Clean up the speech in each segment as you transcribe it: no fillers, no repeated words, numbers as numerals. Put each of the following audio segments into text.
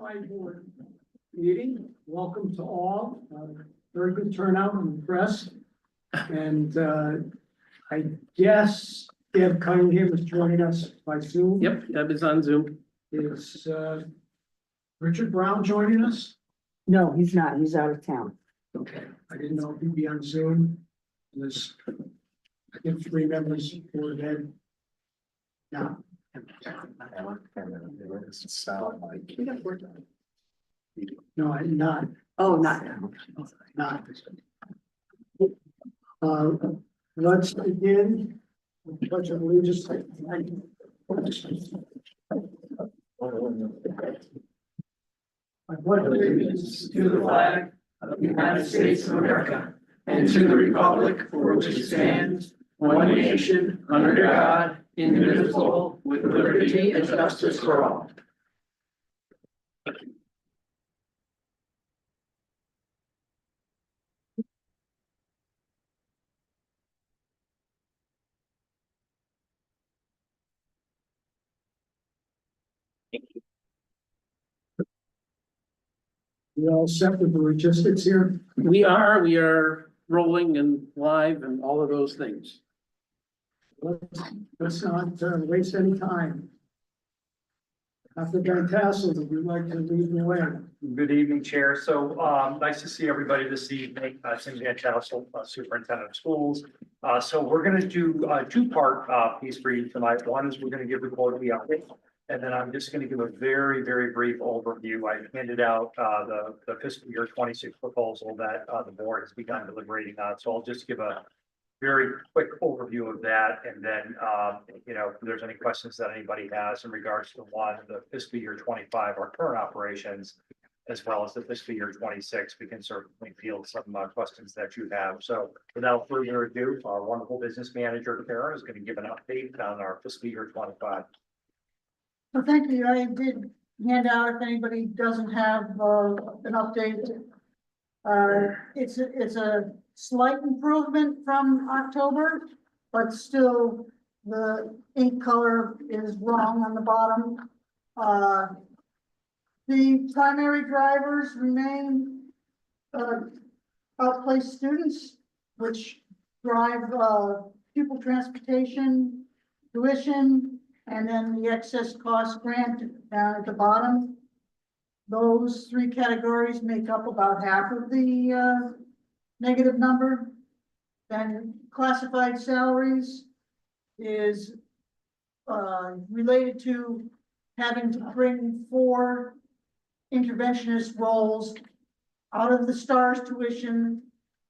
Unified Board meeting. Welcome to all. Very good turnout in the press. And I guess Deb Cunningham is joining us by Zoom. Yep, Deb is on Zoom. Is Richard Brown joining us? No, he's not. He's out of town. Okay, I didn't know if he'd be on Zoom. There's, I think, 3 members Board of Ed. No. No, I'm not. Oh, not. Not. Let's begin. with the Pledge of Allegiance. I pledge allegiance to the flag of the United States of America and to the republic for which it stands, one nation, under God, indivisible, with liberty and justice for all. We all set with the logistics here. We are rolling and live and all of those things. Let's not waste any time. Dr. Van Tassel, would you like to lead the way? Good evening, Chair. So nice to see everybody this evening. Tim Van Tassel, Superintendent of Schools. So we're going to do a 2-part piece for you tonight. One is we're going to give the quarterly update. And then I'm just going to give a very, very brief overview. I handed out the fiscal year 26 proposal that the board has begun deliberating on. So I'll just give a very quick overview of that. And then, if there's any questions that anybody has in regards to the fiscal year 25, our current operations, as well as the fiscal year 26, we can certainly field some questions that you have. So without further ado, our wonderful business manager, Kara, is going to give an update on our fiscal year 25. Well, thank you. I did hand out if anybody doesn't have an update. It's a slight improvement from October, but still the ink color is wrong on the bottom. The primary drivers remain outplaced students, which drive pupil transportation, tuition, and then the excess cost grant down at the bottom. Those 3 categories make up about half of the negative number. Then classified salaries is related to having to bring 4 interventionist roles out of the STARS tuition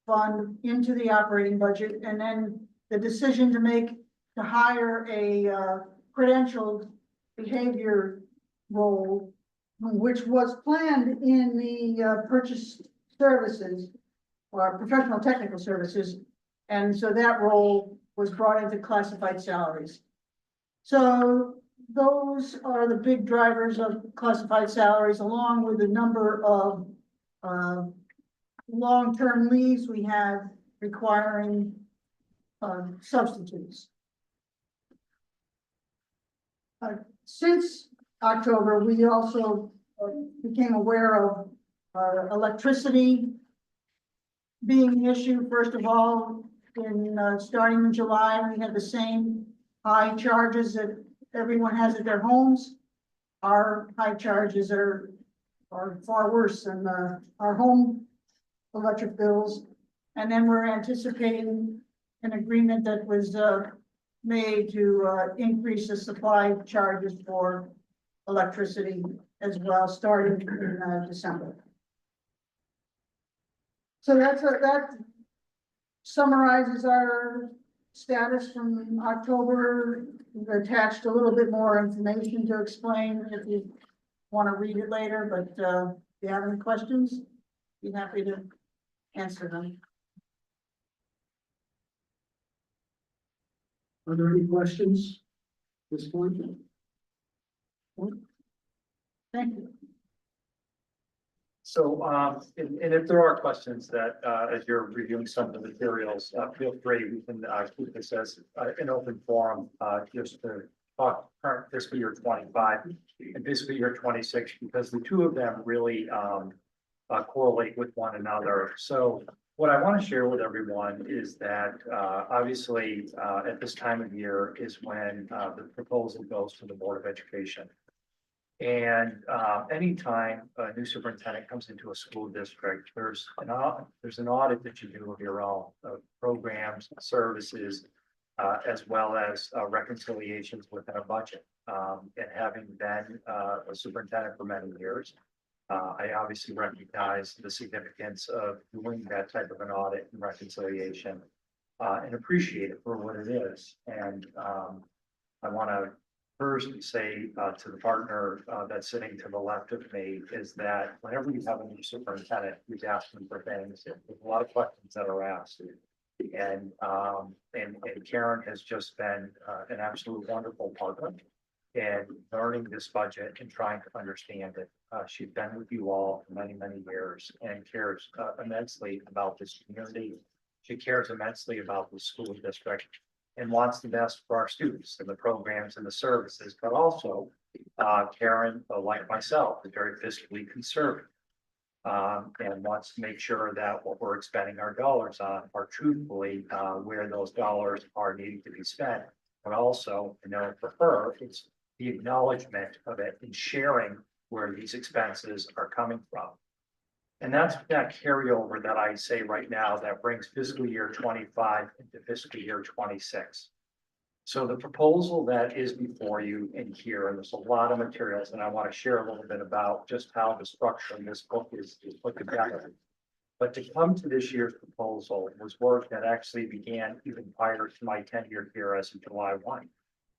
fund into the operating budget, and then the decision to hire a credentialed behavior role, which was planned in the purchase services or professional technical services. And so that role was brought into classified salaries. So those are the big drivers of classified salaries, along with the number of long-term leaves we have requiring substitutes. Since October, we also became aware of electricity being an issue. First of all, starting in July, we had the same high charges that everyone has at their homes. Our high charges are far worse than our home electric bills. And then we're anticipating an agreement that was made to increase the supply charges for electricity as well, starting in December. So that summarizes our status from October. We've attached a little bit more information to explain if you want to read it later, but if you have any questions, be happy to answer them. Are there any questions at this point? Thank you. So, and if there are questions that, as you're reviewing some of the materials, feel free, we can keep this as an open forum, just to talk current fiscal year 25. and fiscal year 26, because the two of them really correlate with one another. So what I want to share with everyone is that obviously at this time of year is when the proposal goes to the Board of Education. And anytime a new superintendent comes into a school district, there's an audit that you do of your own programs, services, as well as reconciliations within a budget. And having been a superintendent for many years, I obviously recognize the significance of doing that type of an audit and reconciliation and appreciate it for what it is. And I want to first say to the partner that's sitting to the left of me is that whenever you have a new superintendent, you ask them for things. There's a lot of questions that are asked. And Karen has just been an absolute wonderful partner in learning this budget and trying to understand it. She's been with you all for many, many years and cares immensely about this community. She cares immensely about the school district and wants the best for our students and the programs and the services, but also Karen, like myself, is very fiscally conservative. And wants to make sure that what we're expending our dollars on are truthfully where those dollars are needing to be spent. But also, you know, for her, it's the acknowledgement of it and sharing where these expenses are coming from. And that's that carryover that I say right now that brings fiscal year 25 into fiscal year 26. So the proposal that is before you in here, and there's a lot of materials, and I want to share a little bit about just how the structure in this book is put together. But to come to this year's proposal was work that actually began even prior to my tenure here as of July 1.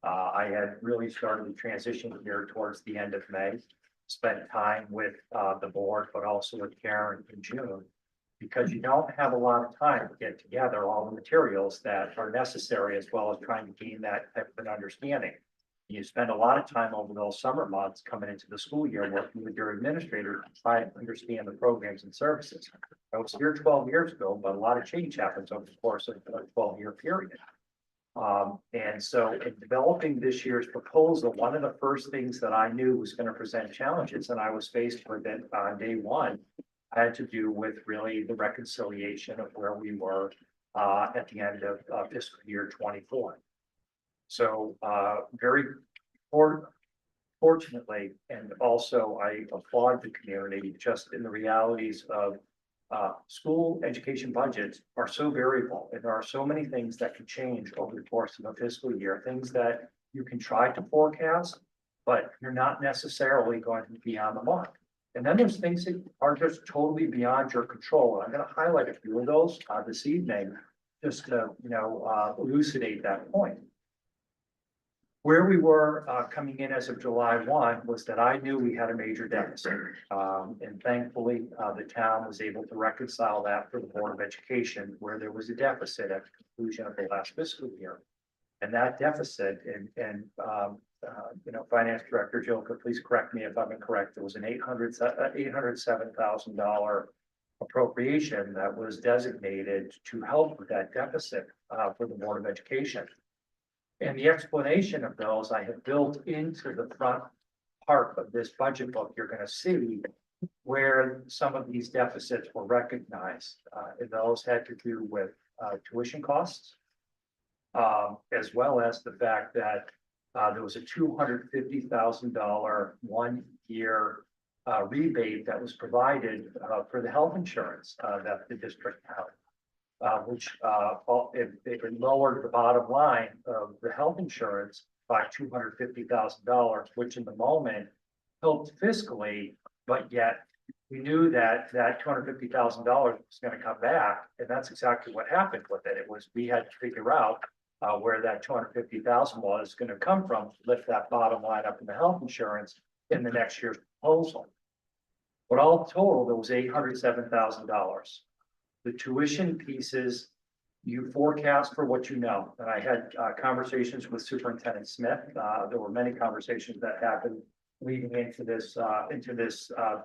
I had really started the transition here towards the end of May, spent time with the board, but also with Karen in June, because you don't have a lot of time to get together all the materials that are necessary, as well as trying to gain that type of an understanding. You spend a lot of time over those summer months coming into the school year working with your administrator to try to understand the programs and services. I was here 12 years ago, but a lot of change happens over the course of a 12-year period. And so in developing this year's proposal, one of the first things that I knew was going to present challenges, and I was faced with it on day one, had to do with really the reconciliation of where we were at the end of fiscal year 24. So very fortunately, and also I applaud the community just in the realities of school education budgets are so variable, and there are so many things that can change over the course of a fiscal year, things that you can try to forecast, but you're not necessarily going to be on the mark. And then there's things that are just totally beyond your control. And I'm going to highlight a few of those this evening, just to elucidate that point. Where we were coming in as of July 1 was that I knew we had a major deficit. And thankfully, the town was able to reconcile that for the Board of Education, where there was a deficit at the conclusion of the last fiscal year. And that deficit, Finance Director Jilka, please correct me if I'm incorrect, there was an $807,000 appropriation that was designated to help with that deficit for the Board of Education. And the explanation of those I have built into the front part of this budget book. You're going to see where some of these deficits were recognized. And those had to do with tuition costs, as well as the fact that there was a $250,000 1-year rebate that was provided for the health insurance that the district had. Which it lowered the bottom line of the health insurance by $250,000, which in the moment helped fiscally, but yet we knew that that $250,000 was going to come back, and that's exactly what happened with it. It was we had to figure out where that $250,000 was going to come from to lift that bottom line up in the health insurance in the next year's proposal. But all total, there was $807,000. The tuition pieces, you forecast for what you know. And I had conversations with Superintendent Smith. There were many conversations that happened leading into this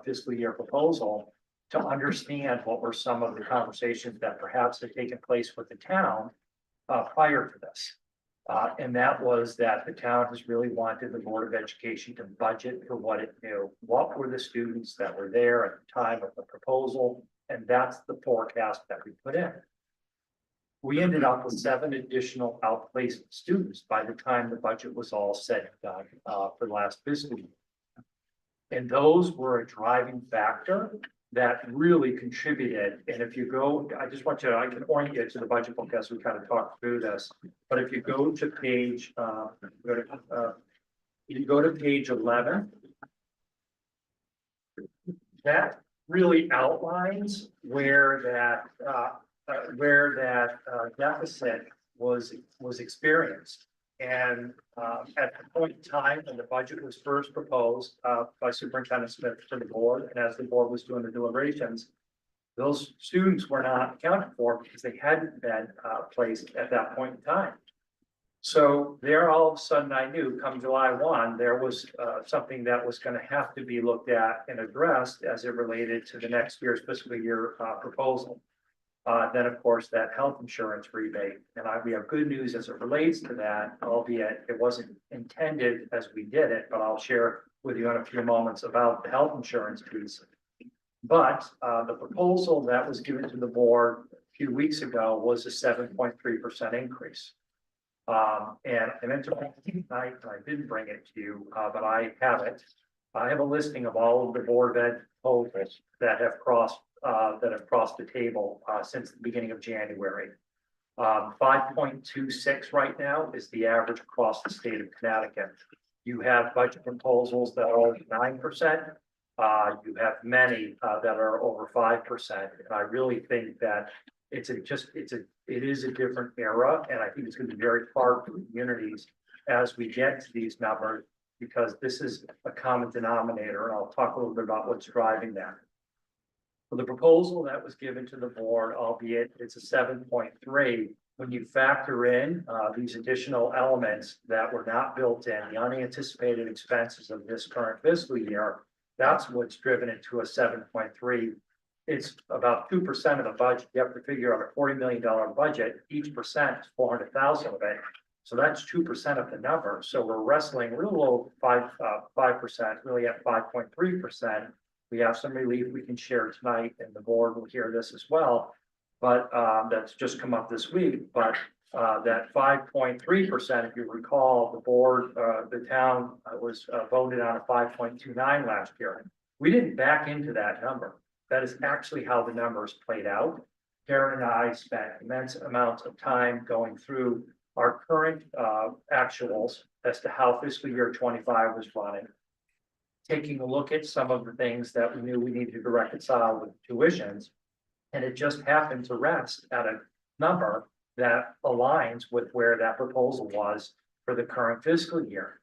fiscal year proposal to understand what were some of the conversations that perhaps had taken place with the town prior to this. And that was that the town has really wanted the Board of Education to budget for what it knew. What were the students that were there at the time of the proposal? And that's the forecast that we put in. We ended up with 7 additional outplaced students by the time the budget was all said and done, for the last fiscal year. And those were a driving factor that really contributed. And if you go, I just want you, I can orient you to the budget book as we kind of talk through this. But if you go to page, you go to page 11. That really outlines where that deficit was experienced. And at the point in time when the budget was first proposed by Superintendent Smith to the board, and as the board was doing the deliberations, those students were not accounted for because they hadn't been placed at that point in time. So there, all of a sudden, I knew come July 1, there was something that was going to have to be looked at and addressed as it related to the next year's fiscal year proposal. Then, of course, that health insurance rebate, and we have good news as it relates to that, albeit it wasn't intended as we did it, but I'll share with you in a few moments about the health insurance piece. But the proposal that was given to the board a few weeks ago was a 7.3% increase. And I meant to bring it tonight, and I didn't bring it to you, but I have it. I have a listing of all of the Board of Ed proposals that have crossed the table since the beginning of January. 5.26 right now is the average across the state of Connecticut. You have budget proposals that are over 9%. You have many that are over 5%. And I really think that it is a different era, and I think it's going to be very hard for communities as we get to these numbers, because this is a common denominator, and I'll talk a little bit about what's driving that. For the proposal that was given to the board, albeit it's a 7.3, when you factor in these additional elements that were not built in, the unanticipated expenses of this current fiscal year, that's what's driven it to a 7.3. It's about 2% of the budget. You have to figure out a $40 million budget. Each percent is 400,000 of it. So that's 2% of the number. So we're wrestling a little over 5%, really at 5.3%. We have some relief we can share tonight, and the board will hear this as well. But that's just come up this week. But that 5.3%, if you recall, the board, the town was voted on a 5.29 last year. We didn't back into that number. That is actually how the numbers played out. Karen and I spent immense amounts of time going through our current actuals as to how fiscal year 25 was running, taking a look at some of the things that we knew we needed to reconcile with tuitions. And it just happened to rest at a number that aligns with where that proposal was for the current fiscal year.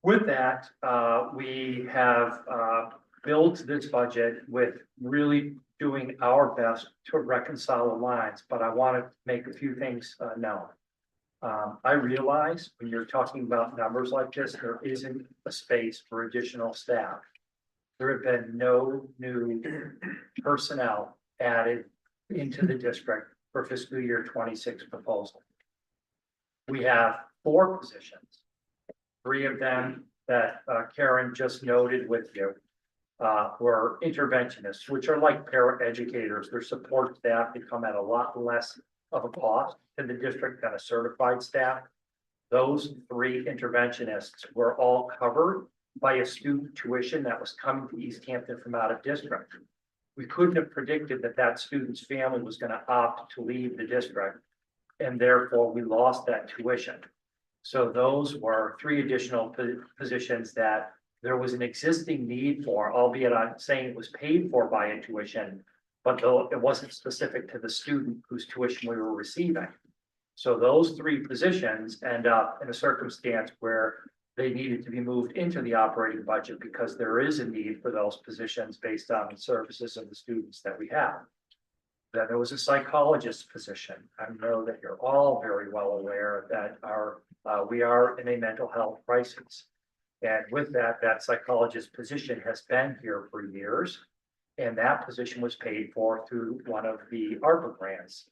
With that, we have built this budget with really doing our best to reconcile the lines, but I want to make a few things known. I realize when you're talking about numbers like this, there isn't a space for additional staff. There have been no new personnel added into the district for fiscal year 26 proposal. We have 4 positions, 3 of them that Karen just noted with you were interventionists, which are like paraeducators. Their support staff, they come at a lot less of a cost in the district than a certified staff. Those 3 interventionists were all covered by a student tuition that was coming to East Hampton from out of district. We couldn't have predicted that that student's family was going to opt to leave the district, and therefore we lost that tuition. So those were 3 additional positions that there was an existing need for, albeit I'm saying it was paid for by a tuition, but though it wasn't specific to the student whose tuition we were receiving. So those 3 positions end up in a circumstance where they needed to be moved into the operating budget because there is a need for those positions based on the services of the students that we have. Then there was a psychologist position. I know that you're all very well aware that we are in a mental health crisis. And with that, that psychologist position has been here for years. And that position was paid for through one of the ARPA grants.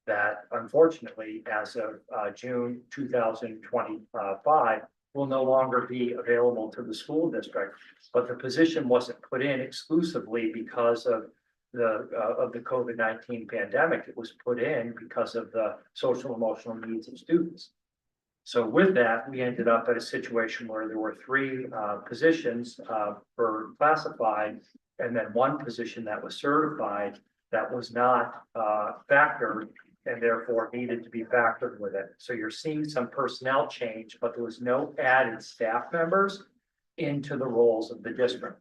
that unfortunately, as of June 2025, will no longer be available to the school district. But the position wasn't put in exclusively because of the COVID-19 pandemic. It was put in because of the social emotional needs of students. So with that, we ended up at a situation where there were three positions for classified, and then one position that was certified that was not factored, and therefore needed to be factored with it. So you're seeing some personnel change, but there was no added staff members into the roles of the district.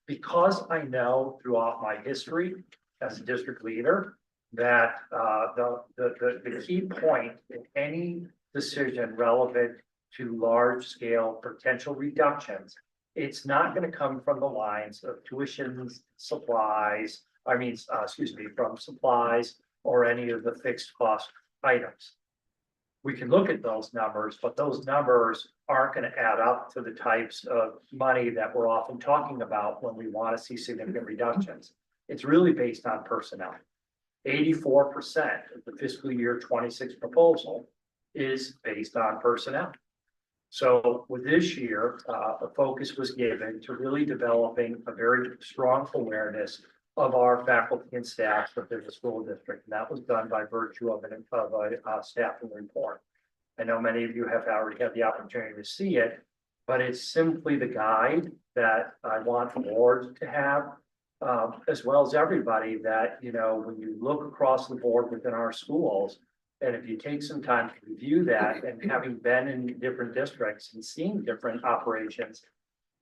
Because I know throughout my history as a district leader that the key point in any decision relevant to large scale potential reductions, it's not going to come from the lines of tuitions, supplies, from supplies or any of the fixed cost items. We can look at those numbers, but those numbers aren't going to add up to the types of money that we're often talking about when we want to see significant reductions. It's really based on personnel. 84% of the fiscal year 26 proposal is based on personnel. So with this year, a focus was given to really developing a very strong awareness of our faculty and staff within the school district. And that was done by virtue of a staffing report. I know many of you have already had the opportunity to see it, but it's simply the guide that I want the board to have, as well as everybody, that, you know, when you look across the board within our schools, and if you take some time to review that, and having been in different districts and seeing different operations,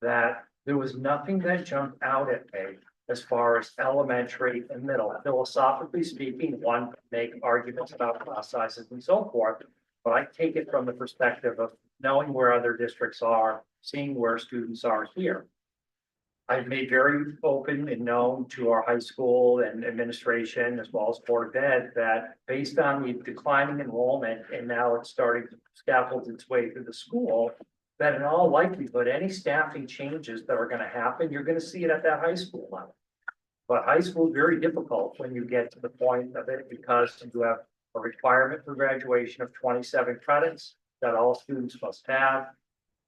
that there was nothing that jumped out at me as far as elementary and middle. Philosophically speaking, one can make arguments about class sizes and so forth, but I take it from the perspective of knowing where other districts are, seeing where students are here. I've made very open and known to our high school and administration, as well as Board of Ed, that based on the declining enrollment, and now it's starting to scaffold its way through the school, that in all likelihood, any staffing changes that are going to happen, you're going to see it at that high school level. But high school is very difficult when you get to the point of it, because you have a requirement for graduation of 27 credits that all students must have.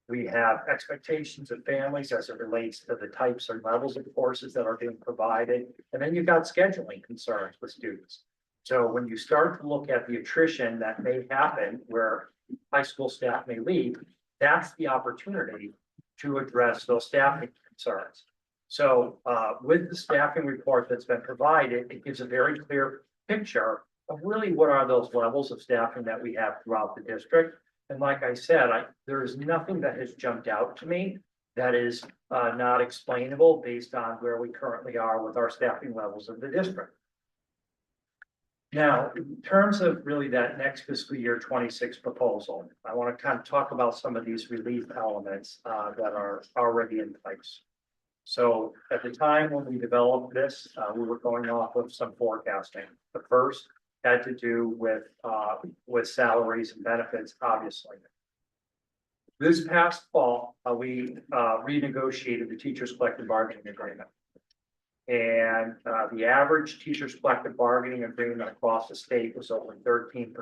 We have expectations of families as it relates to the types or levels of courses that are being provided. And then you've got scheduling concerns with students. So when you start to look at the attrition that may happen where high school staff may leave, that's the opportunity to address those staffing concerns. So with the staffing report that's been provided, it gives a very clear picture of really what are those levels of staffing that we have throughout the district. And like I said, there is nothing that has jumped out to me that is not explainable based on where we currently are with our staffing levels of the district. Now, in terms of really that next fiscal year 26 proposal, I want to kind of talk about some of these relief elements that are already in place. So at the time when we developed this, we were going off of some forecasting. The first had to do with salaries and benefits, obviously. This past fall, we renegotiated the teachers' collective bargaining agreement. And the average teachers' collective bargaining agreement across the state was over 13%.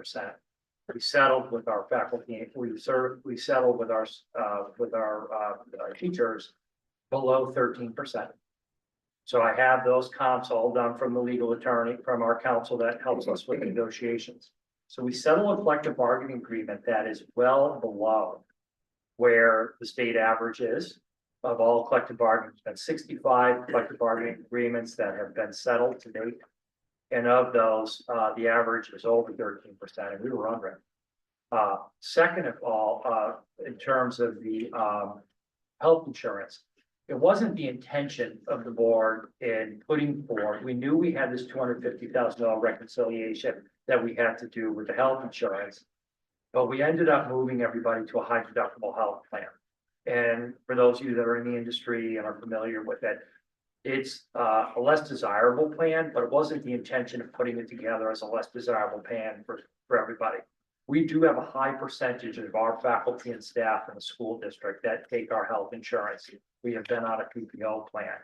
We settled with our faculty, we settled with our teachers below 13%. So I have those comps all done from the legal attorney, from our counsel that helps us with negotiations. So we settle a collective bargaining agreement that is well below where the state average is of all collective bargaining. There's been 65 collective bargaining agreements that have been settled to date. And of those, the average is over 13%, and we were under it. Second of all, in terms of the health insurance, it wasn't the intention of the board in putting forward. We knew we had this $250,000 reconciliation that we had to do with the health insurance, but we ended up moving everybody to a high deductible health plan. And for those of you that are in the industry and are familiar with it, it's a less desirable plan, but it wasn't the intention of putting it together as a less desirable plan for everybody. We do have a high percentage of our faculty and staff in the school district that take our health insurance. We have been on a PPO plan.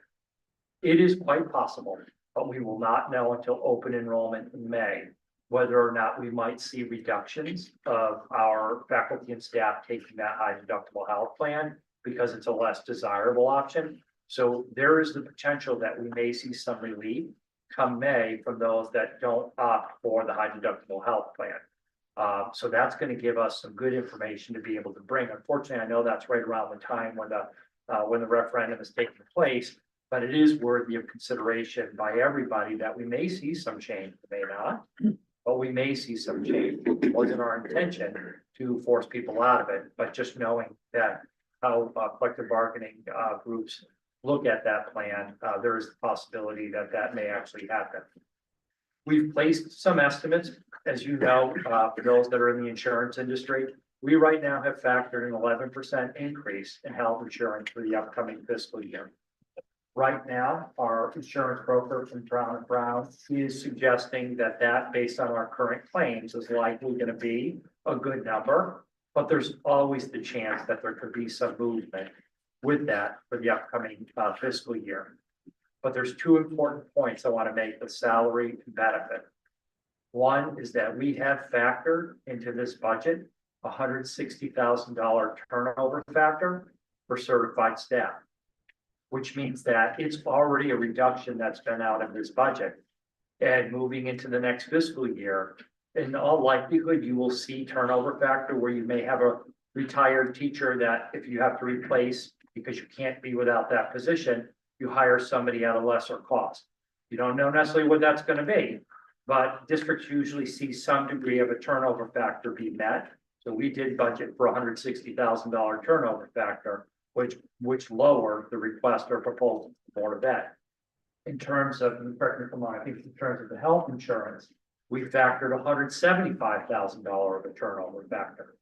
It is quite possible, but we will not know until open enrollment in May, whether or not we might see reductions of our faculty and staff taking that high deductible health plan because it's a less desirable option. So there is the potential that we may see some relief come May from those that don't opt for the high deductible health plan. So that's going to give us some good information to be able to bring. Unfortunately, I know that's right around the time when the referendum is taking place, but it is worthy of consideration by everybody that we may see some change, may not, but we may see some change. It wasn't our intention to force people out of it, but just knowing that how collective bargaining groups look at that plan, there is the possibility that that may actually happen. We've placed some estimates, as you know, for those that are in the insurance industry. We right now have factored an 11% increase in health insurance for the upcoming fiscal year. Right now, our insurance broker from Brown & Brown is suggesting that based on our current claims, is likely going to be a good number, but there's always the chance that there could be some movement with that for the upcoming fiscal year. But there's two important points I want to make with salary and benefit. One is that we have factored into this budget $160,000 turnover factor for certified staff, which means that it's already a reduction that's been out of this budget. And moving into the next fiscal year, in all likelihood, you will see turnover factor where you may have a retired teacher that if you have to replace because you can't be without that position, you hire somebody at a lesser cost. You don't know necessarily what that's going to be, but districts usually see some degree of a turnover factor be met. So we did budget for $160,000 turnover factor, which lowered the request or proposal to the Board of Ed. In terms of, correct me if I'm wrong, I think in terms of the health insurance, we factored $175,000 of a turnover factor,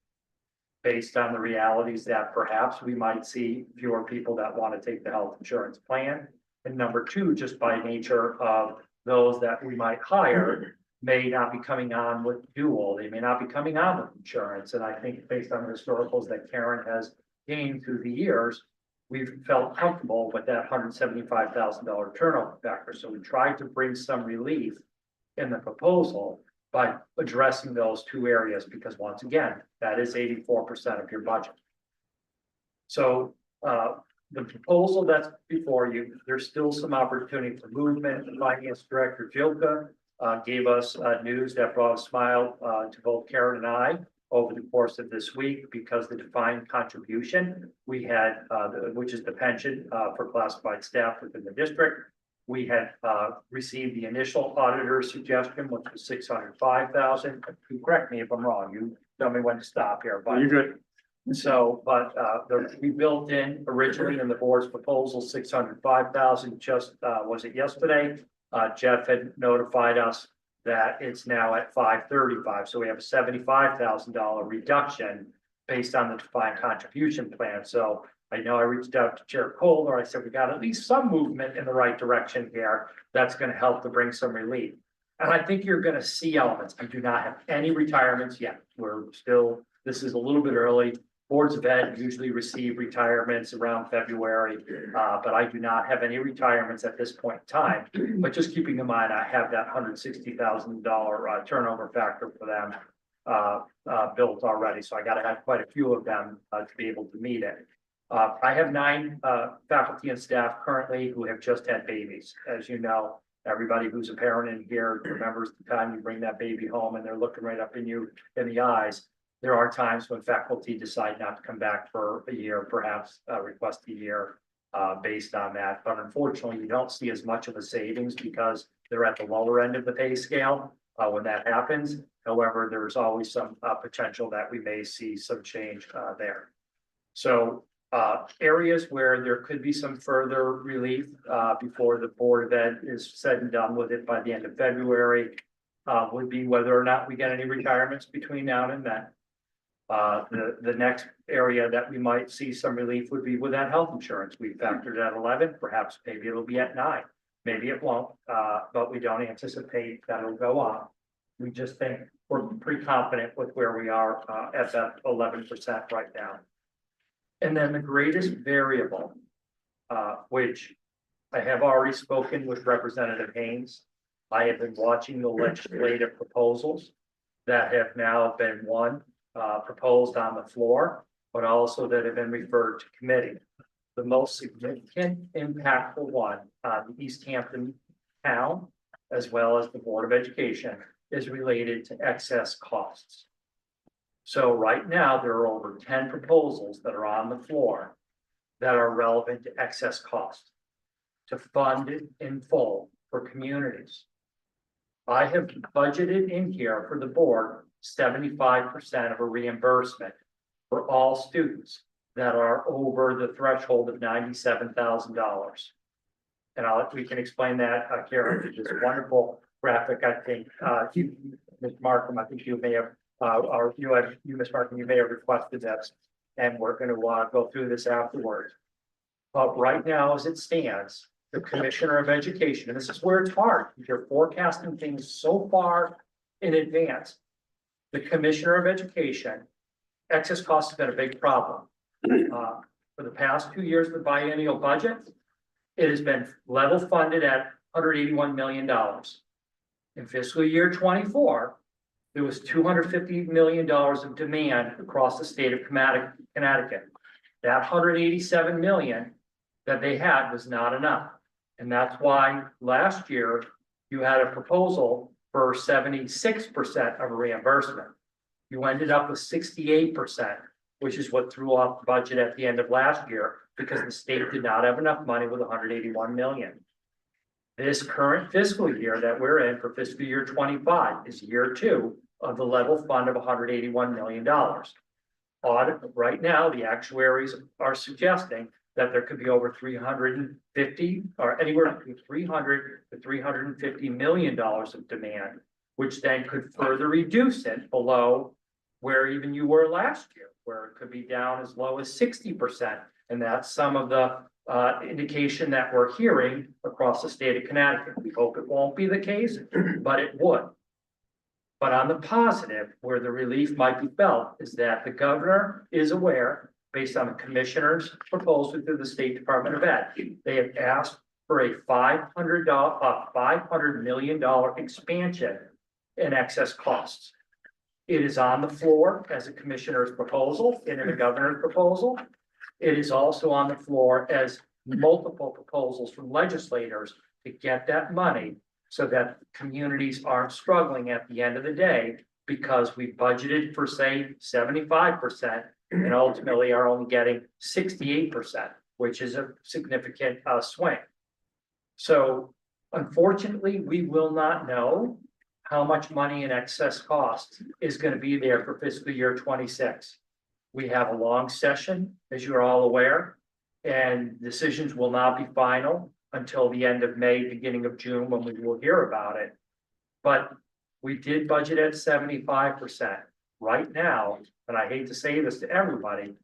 based on the realities that perhaps we might see fewer people that want to take the health insurance plan. And number two, just by nature of those that we might hire may not be coming on with dual, they may not be coming on with insurance. And I think based on the historicals that Karen has gained through the years, we've felt comfortable with that $175,000 turnover factor. So we tried to bring some relief in the proposal by addressing those two areas, because once again, that is 84% of your budget. So the proposal that's before you, there's still some opportunity for movement. The Finance Director Jilka gave us news that brought a smile to both Karen and I over the course of this week, because the defined contribution we had, which is the pension for classified staff within the district, we had received the initial auditor's suggestion, which was $605,000. Correct me if I'm wrong. You tell me when to stop here. But You're good. so, but we built in originally in the board's proposal $605,000. Just was it yesterday? Jeff had notified us that it's now at $535,000. So we have a $75,000 reduction based on the defined contribution plan. So I know I reached out to Chair Kohler. I said, we got at least some movement in the right direction here. That's going to help to bring some relief. And I think you're going to see elements. I do not have any retirements yet. We're still, this is a little bit early. Boards of Ed usually receive retirements around February, but I do not have any retirements at this point in time. But just keeping in mind, I have that $160,000 turnover factor for them built already. So I got to have quite a few of them to be able to meet it. I have 9 faculty and staff currently who have just had babies. As you know, everybody who's a parent in here remembers the time you bring that baby home and they're looking right up in you in the eyes. There are times when faculty decide not to come back for a year, perhaps request a year based on that. But unfortunately, you don't see as much of a savings because they're at the lower end of the pay scale when that happens. However, there's always some potential that we may see some change there. So areas where there could be some further relief before the Board of Ed is said and done with it by the end of February would be whether or not we get any retirements between now and then. The next area that we might see some relief would be with that health insurance. We factored at 11, perhaps maybe it'll be at 9, maybe it won't, but we don't anticipate that it'll go up. We just think we're pretty confident with where we are at that 11% right now. And then the greatest variable, which I have already spoken with Representative Haynes, I have been watching the legislative proposals that have now been proposed on the floor, but also that have been referred to committee. The most significant impactful one on the East Hampton town, as well as the Board of Education, is related to excess costs. So right now, there are over 10 proposals that are on the floor that are relevant to excess cost to fund it in full for communities. I have budgeted in here for the board 75% of a reimbursement for all students that are over the threshold of $97,000. And we can explain that, Karen, this wonderful graphic, I think, Ms. Markham, I think you may have, or Ms. Markham, you may have requested this, and we're gonna go through this afterwards. But right now, as it stands, the Commissioner of Education, and this is where it's hard, if you're forecasting things so far in advance. The Commissioner of Education, excess costs have been a big problem. For the past 2 years of the biennial budget, it has been level funded at $181 million. In fiscal year 24, there was $250 million of demand across the state of Connecticut. That $187 million that they had was not enough. And that's why last year you had a proposal for 76% of a reimbursement. You ended up with 68%, which is what threw off the budget at the end of last year because the state did not have enough money with 181 million. This current fiscal year that we're in for fiscal year 25 is year 2 of the level fund of $181 million. Right now, the actuaries are suggesting that there could be over 350 or anywhere between 300 to $350 million of demand, which then could further reduce it below where even you were last year, where it could be down as low as 60%. And that's some of the indication that we're hearing across the state of Connecticut. We hope it won't be the case, but it would. But on the positive, where the relief might be felt is that the governor is aware, based on the commissioner's proposal through the State Department of Ed, they have asked for a $500 million expansion in excess costs. It is on the floor as a commissioner's proposal and in a governor's proposal. It is also on the floor as multiple proposals from legislators to get that money so that communities aren't struggling at the end of the day because we budgeted for, say, 75% and ultimately are only getting 68%, which is a significant swing. So unfortunately, we will not know how much money in excess cost is going to be there for fiscal year 26. We have a long session, as you're all aware, and decisions will not be final until the end of May, beginning of June, when we will hear about it. But we did budget at 75% right now, and I hate to say this to everybody,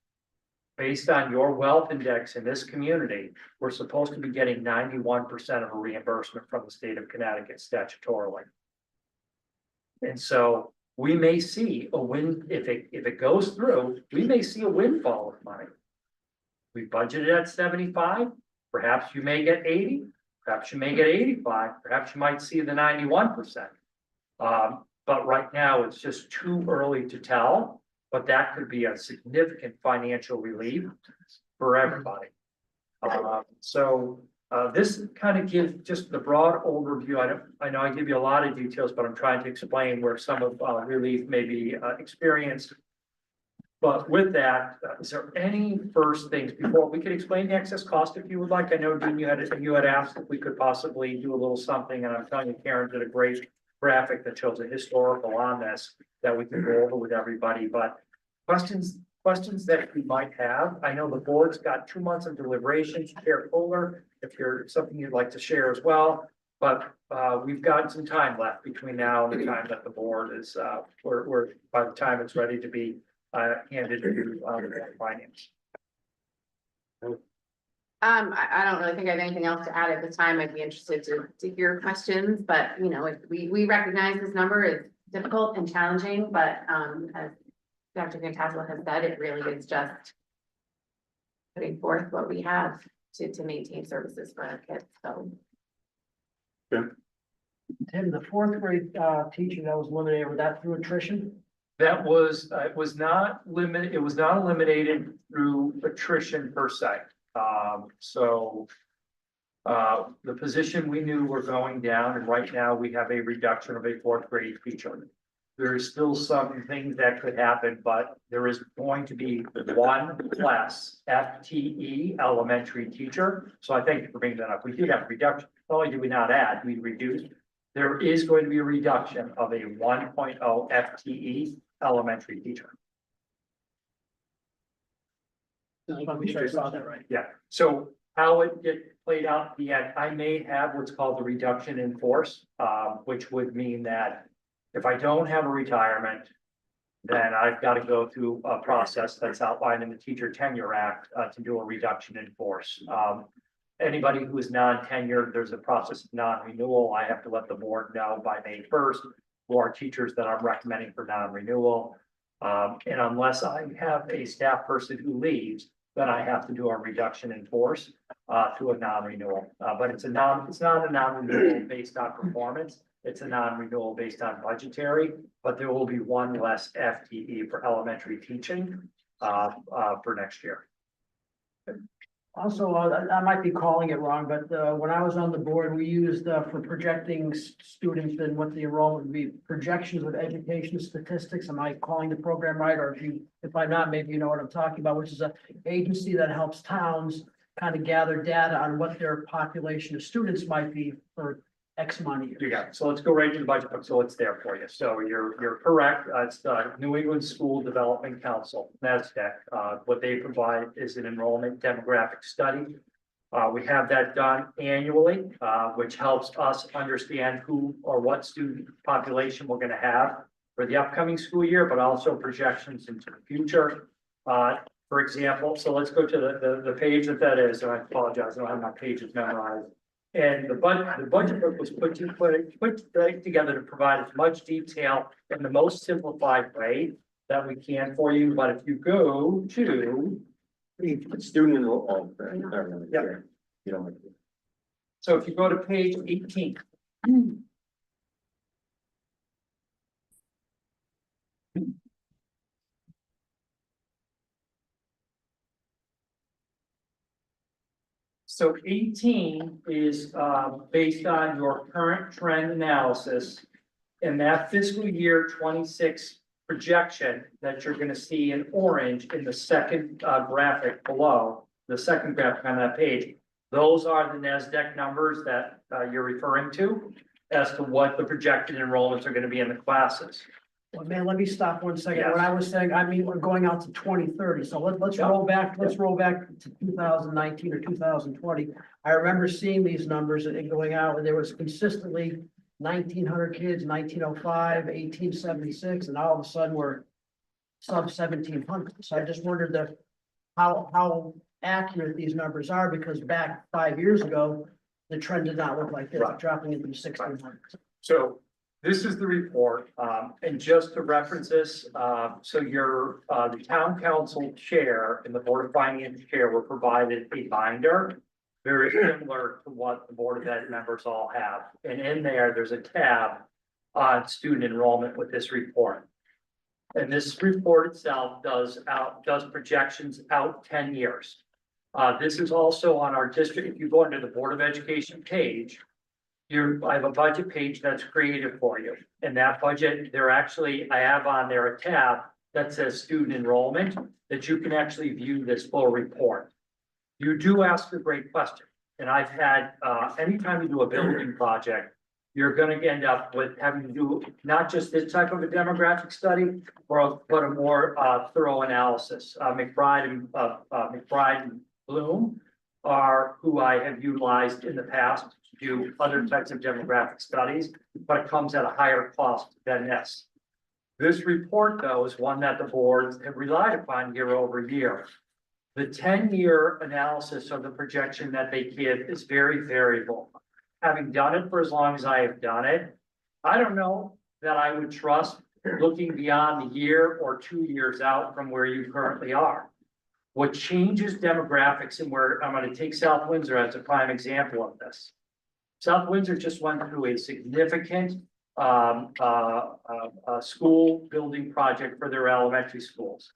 based on your wealth index in this community, we're supposed to be getting 91% of a reimbursement from the state of Connecticut statutorily. And so we may see a if it goes through, we may see a windfall of money. We budgeted at 75, perhaps you may get 80, perhaps you may get 85, perhaps you might see the 91%. But right now it's just too early to tell, but that could be a significant financial relief for everybody. This kind of gives just the broad overview. I know I give you a lot of details, but I'm trying to explain where some of relief may be experienced. But with that, is there any first things before we could explain the excess cost if you would like? I know, Dean, you had asked if we could possibly do a little something, and I'm telling you, Karen did a great graphic that shows a historical on this that we can go over with everybody. But questions that you might have. I know the board's got 2 months of deliberations. Chair Kohler, if you're something you'd like to share as well. But we've got some time left between now and the time that the board is we're by the time it's ready to be handed to finance. I don't really think I have anything else to add at this time. I'd be interested to hear questions, but you know, we recognize this number is difficult and challenging, but as Dr. Fantasla has said, it really is just putting forth what we have to maintain services for our kids. So. Okay. Tim, the fourth grade teacher that was eliminated, was that through attrition? That was, it was not limited, it was not eliminated through attrition per se. So. The position we knew were going down, and right now we have a reduction of a fourth grade teacher. There is still some things that could happen, but there is going to be one less FTE elementary teacher. So I thank you for bringing that up. We did have a reduction. Not only did we not add, we reduced. There is going to be a reduction of a 1.0 FTE elementary teacher. Just want to make sure I saw that right. Yeah, so how it get played out at the end, I may have what's called the reduction in force, which would mean that if I don't have a retirement, then I've got to go through a process that's outlined in the Teacher Tenure Act, to do a reduction in force. Anybody who is non-tenured, there's a process of non-renewal. I have to let the board know by May 1st, who are teachers that I'm recommending for non-renewal. And unless I have a staff person who leaves, then I have to do a reduction in force to a non-renewal. But it's not a non-renewal based on performance. It's a non-renewal based on budgetary, but there will be one less FTE for elementary teaching for next year. Also, I might be calling it wrong, but when I was on the board, we used for projecting students and what the enrollment would be, projections of education statistics. Am I calling the program right? Or if I'm not, maybe you know what I'm talking about, which is an agency that helps towns kind of gather data on what their population of students might be for X money. You got it. So let's go right to the budget book. So it's there for you. So you're correct. It's the New England School Development Council, NASDAQ. What they provide is an enrollment demographic study. We have that done annually, which helps us understand who or what student population we're going to have for the upcoming school year, but also projections into the future. For example, so let's go to the page that is, and I apologize, I don't have my pages memorized. And the budget book was put together to provide as much detail in the most simplified way that we can for you. But if you go to Student enroll. Yeah. You don't. so if you go to page 18. So 18 is based on your current trend analysis. And that fiscal year 26 projection that you're going to see in orange in the second graphic below, the second graphic on that page. Those are the NASDAQ numbers that you're referring to as to what the projected enrollments are going to be in the classes. Well, man, let me stop 1 second. Yes. When I was saying, I mean, we're going out to 2030. So let's Yeah. roll back to 2019 or 2020. I remember seeing these numbers and going out, and there was consistently 1,900 kids, 1905, 1876, and all of a sudden we're sub 1,700. So I just wondered how accurate these numbers are, because back 5 years ago, the trend did not look like this, Right. dropping into the 1600s. So this is the report, and just to reference this, so your, the town council chair and the board of finance chair were provided a binder. Very similar to what the board of ed members all have, and in there's a tab on student enrollment with this report. And this report itself does projections out 10 years. This is also on our district. If you go into the Board of Education page, I have a budget page that's created for you. And that budget, I have on there a tab that says student enrollment, that you can actually view this full report. You do ask a great question. And I've had, anytime you do a building project, you're gonna end up with having to do not just this type of a demographic study, but a more thorough analysis. McBride and Bloom are who I have utilized in the past to do other types of demographic studies, but it comes at a higher cost than this. This report, though, is one that the boards have relied upon year over year. The 10-year analysis of the projection that they give is very variable. Having done it for as long as I have done it, I don't know that I would trust looking beyond the year or 2 years out from where you currently are. What changes demographics, and where I'm going to take South Windsor as a prime example of this. South Windsor just went through a significant school building project for their elementary schools.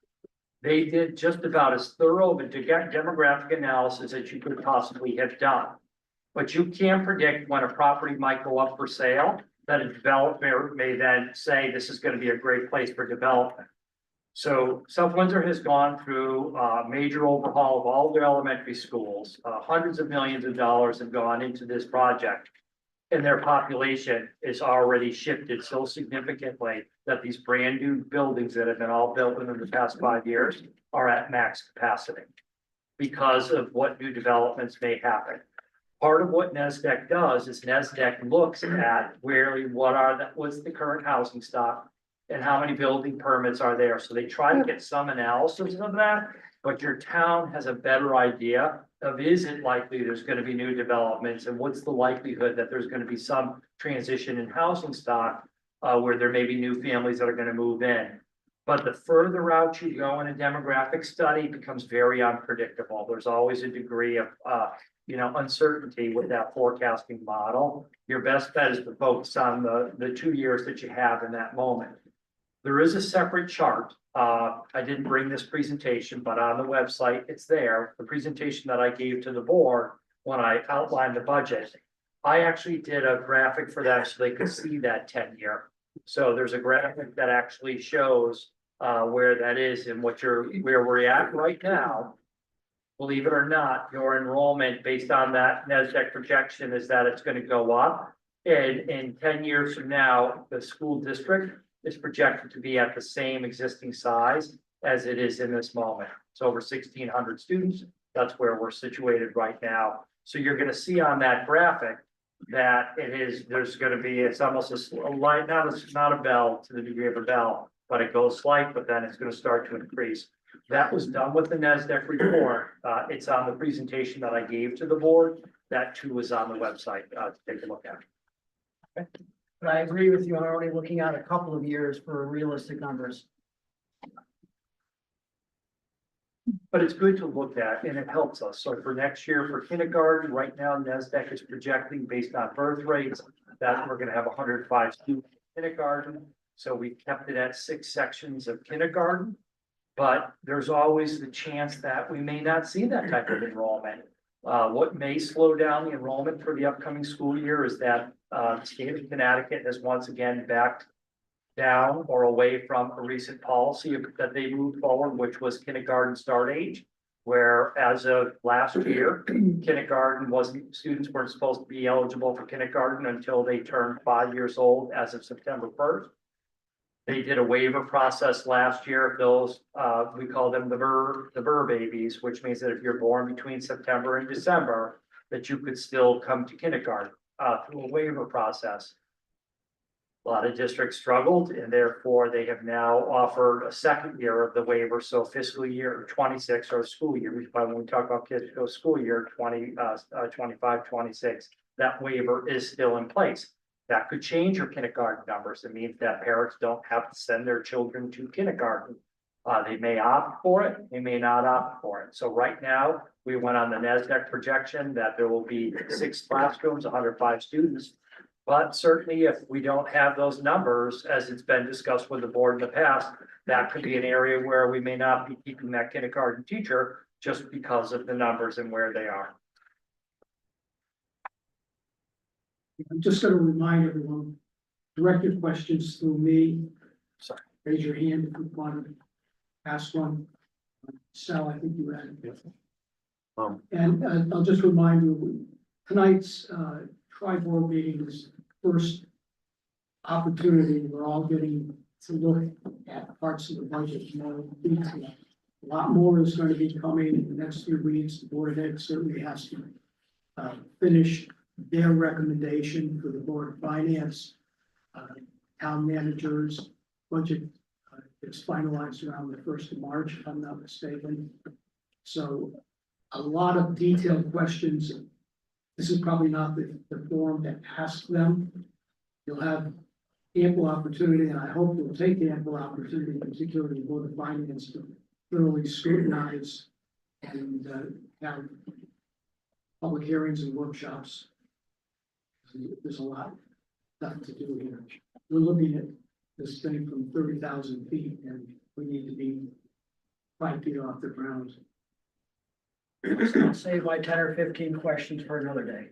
They did just about as thorough of a demographic analysis as you could possibly have done. But you can't predict when a property might go up for sale, that a developer may then say this is going to be a great place for development. So South Windsor has gone through a major overhaul of all their elementary schools. Hundreds of millions of dollars have gone into this project. And their population is already shifted so significantly that these brand new buildings that have been all built within the past 5 years are at max capacity because of what new developments may happen. Part of what NESDEC does is NESDEC looks at what's the current housing stock and how many building permits are there. So they try to get some analysis of that, but your town has a better idea of, is it likely there's going to be new developments and what's the likelihood that there's going to be some transition in housing stock where there may be new families that are going to move in. But the further out you go in a demographic study, it becomes very unpredictable. There's always a degree of uncertainty with that forecasting model. Your best bet is to focus on the 2 years that you have in that moment. There is a separate chart. I didn't bring this presentation, but on the website, it's there. The presentation that I gave to the board when I outlined the budget. I actually did a graphic for them so they could see that 10-year. So there's a graphic that actually shows where that is and where we're at right now. Believe it or not, your enrollment based on that NESDEC projection is that it's going to go up. And in 10 years from now, the school district is projected to be at the same existing size as it is in this moment. It's over 1,600 students. That's where we're situated right now. So you're going to see on that graphic that there's going to be, it's almost a light, not a bell to the degree of a bell, but it goes slight, but then it's going to start to increase. That was done with the NESDEC report. It's on the presentation that I gave to the board. That too is on the website to take a look at. But I agree with you, I'm already looking at a couple of years for realistic numbers. But it's good to look at and it helps us. So for next year for kindergarten, right now NESDEC is projecting based on birth rates that we're going to have 105 students in kindergarten. So we kept it at 6 sections of kindergarten. But there's always the chance that we may not see that type of enrollment. What may slow down the enrollment for the upcoming school year is that the state of Connecticut has once again backed down or away from a recent policy that they moved forward, which was kindergarten start age, where as of last year, students weren't supposed to be eligible for kindergarten until they turned 5 years old as of September 1st. They did a waiver process last year. Those, we call them the burr babies, which means that if you're born between September and December, that you could still come to kindergarten through a waiver process. A lot of districts struggled and therefore they have now offered a second year of the waiver. So fiscal year 26 or school year, when we talk about kids go school year 25, 26, that waiver is still in place. That could change your kindergarten numbers. It means that parents don't have to send their children to kindergarten. They may opt for it, they may not opt for it. So right now, we went on the NESDEC projection that there will be 6 classrooms, 105 students. But certainly if we don't have those numbers, as it's been discussed with the board in the past, that could be an area where we may not be keeping that kindergarten teacher just because of the numbers and where they are. I'm just going to remind everyone, direct your questions through me. Sorry. Raise your hand if you want to ask one. Sal, I think you had it. And I'll just remind you, tonight's tri-board meeting is the first opportunity. We're all getting to look at parts of the budget in more detail. A lot more is going to be coming in the next few weeks. The board of Ed certainly has to finish their recommendation for the Board of Finance. Town managers budget is finalized around the 1st of March, if I'm not mistaken. So a lot of detailed questions. This is probably not the forum to ask them. You'll have ample opportunity, and I hope you'll take ample opportunity, particularly the Board of Finance, to thoroughly scrutinize and have public hearings and workshops There's a lot left to do here. We're looking at this thing from 30,000 feet and we need to be 5 feet off the ground. I'll save my 10 or 15 questions for another day.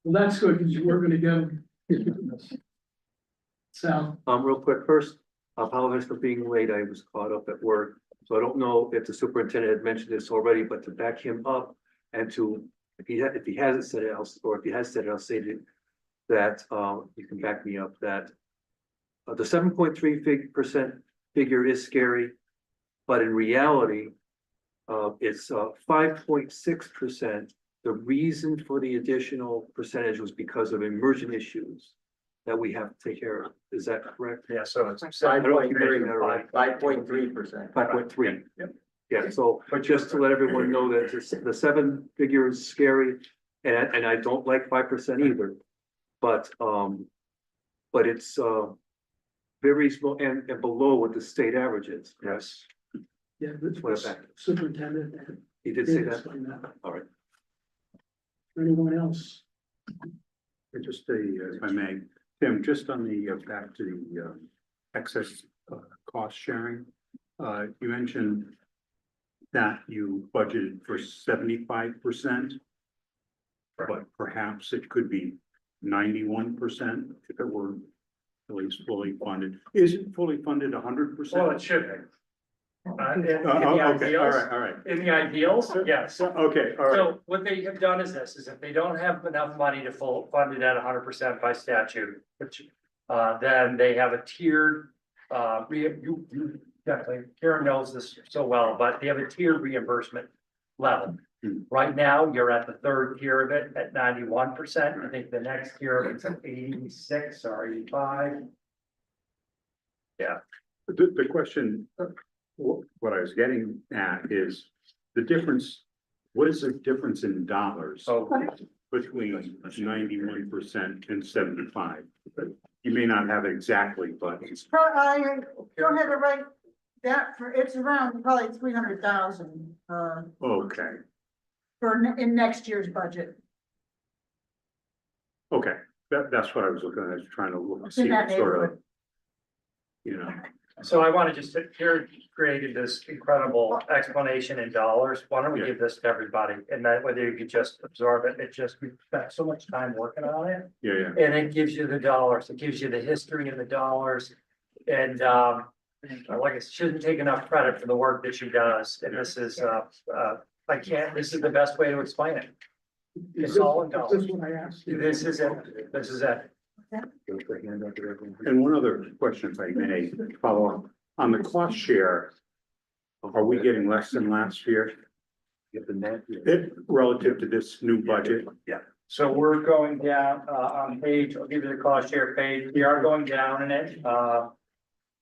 Well, that's good because we're gonna go. So, Real quick, first, I apologize for being late. I was caught up at work. So I don't know if the superintendent had mentioned this already, but to back him up and to, if he hasn't said it, or if he has said it, I'll say it. That, you can back me up, that the 7.3% figure is scary, but in reality, it's 5.6%. The reason for the additional percentage was because of emergent issues that we have to take care of. Is that correct? Yeah, so it's. 5.3%. 5.3%. 5.3. Yep. Yeah, so but just to let everyone know that the 7 figure is scary, and I don't like 5% either. But it's very small and below what the state average is. Yes. yeah, What about- superintendent. He did say did that. explain that. All right. Anyone else? Just if I may, Tim, just on the, back to the, excess, cost sharing. You mentioned that you budgeted for 75%. But perhaps it could be 91% if it were at least fully funded. Is it fully funded 100%? Well, it should be. In the Okay, all ideals, right, all right. in the ideals, yes. Okay, all right. So what they have done is this, is if they don't have enough money to full fund it at 100% by statute, which, then they have a tiered, you definitely, Karen knows this so well, but they have a tiered reimbursement level. Right now, you're at the third tier of it at 91%. I think the next tier of it's at 86 or 85. The question, what I was getting at is the difference, what is the difference in dollars So between 91% and 75? You may not have it exactly, but It's I don't have it right, that for, it's around probably 300,000, okay, in next year's budget. okay. That's what I was looking at. I was trying to look, It's in see that what sort of, neighborhood. you know. So I want to just, Karen created this incredible explanation in dollars. Why don't we Yeah. give this to everybody? And that whether you could just absorb it, it just, we spent so much time working on it. Yeah, yeah. And it gives you the dollars, it gives you the history of the dollars. And like I shouldn't take enough credit for the work that she does. And this is this is the best way to explain it. It's all in dollars. This is what I asked. This is it, this is it. And one other question, if I may follow up, on the cost share, are we getting less than last year? Relative to this new budget? So we're going down, on page, I'll give you the cost share page, we are going down in it,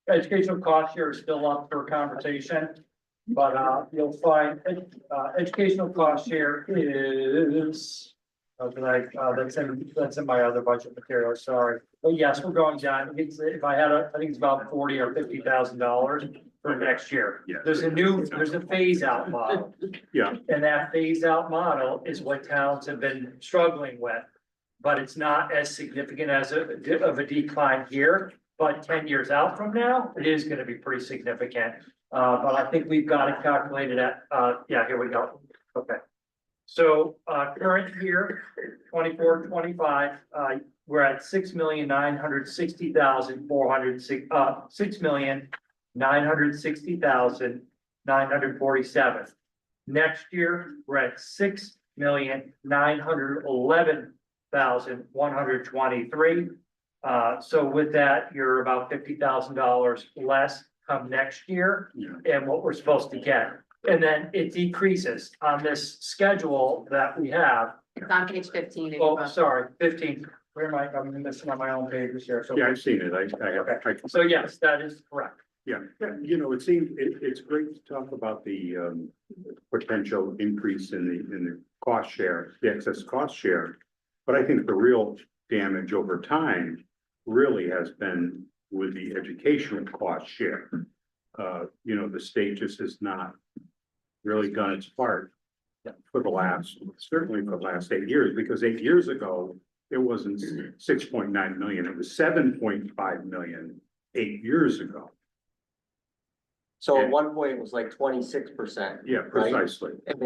educational cost share is still up for conversation. But, you'll find, educational cost share is, that's in my other budget material, sorry. But yes, we're going down, it's, if I had I think it's about $40,000 or $50,000 for next year. Yeah. There's a phase out model. Yeah. And that phase out model is what towns have been struggling with. But it's not as significant as of a decline here, but 10 years out from now, it is gonna be pretty significant. But I think we've got it calculated at, yeah, here we go. Okay. So, current year, 24-25, we're at 6,960,960,947. Next year, we're at 6,911,123. So with that, you're about $50,000 less come next year Yeah. and what we're supposed to get. And then it decreases on this schedule that we have. It's on page 15. in your Oh, book. sorry, 15. Where am I? I'm missing on my own pages here. So, Yeah, I've seen it. I have. so yes, that is correct. Yeah, you know, it seems, it's great to talk about the potential increase in the cost share, the excess cost share. But I think the real damage over time really has been with the educational cost share. You know, the state just has not really done its part for the last, certainly for the last 8 years, because 8 years ago, it wasn't 6.9 million, it was 7.5 million 8 years ago. So at one point it was like 26%. Yeah, precisely, And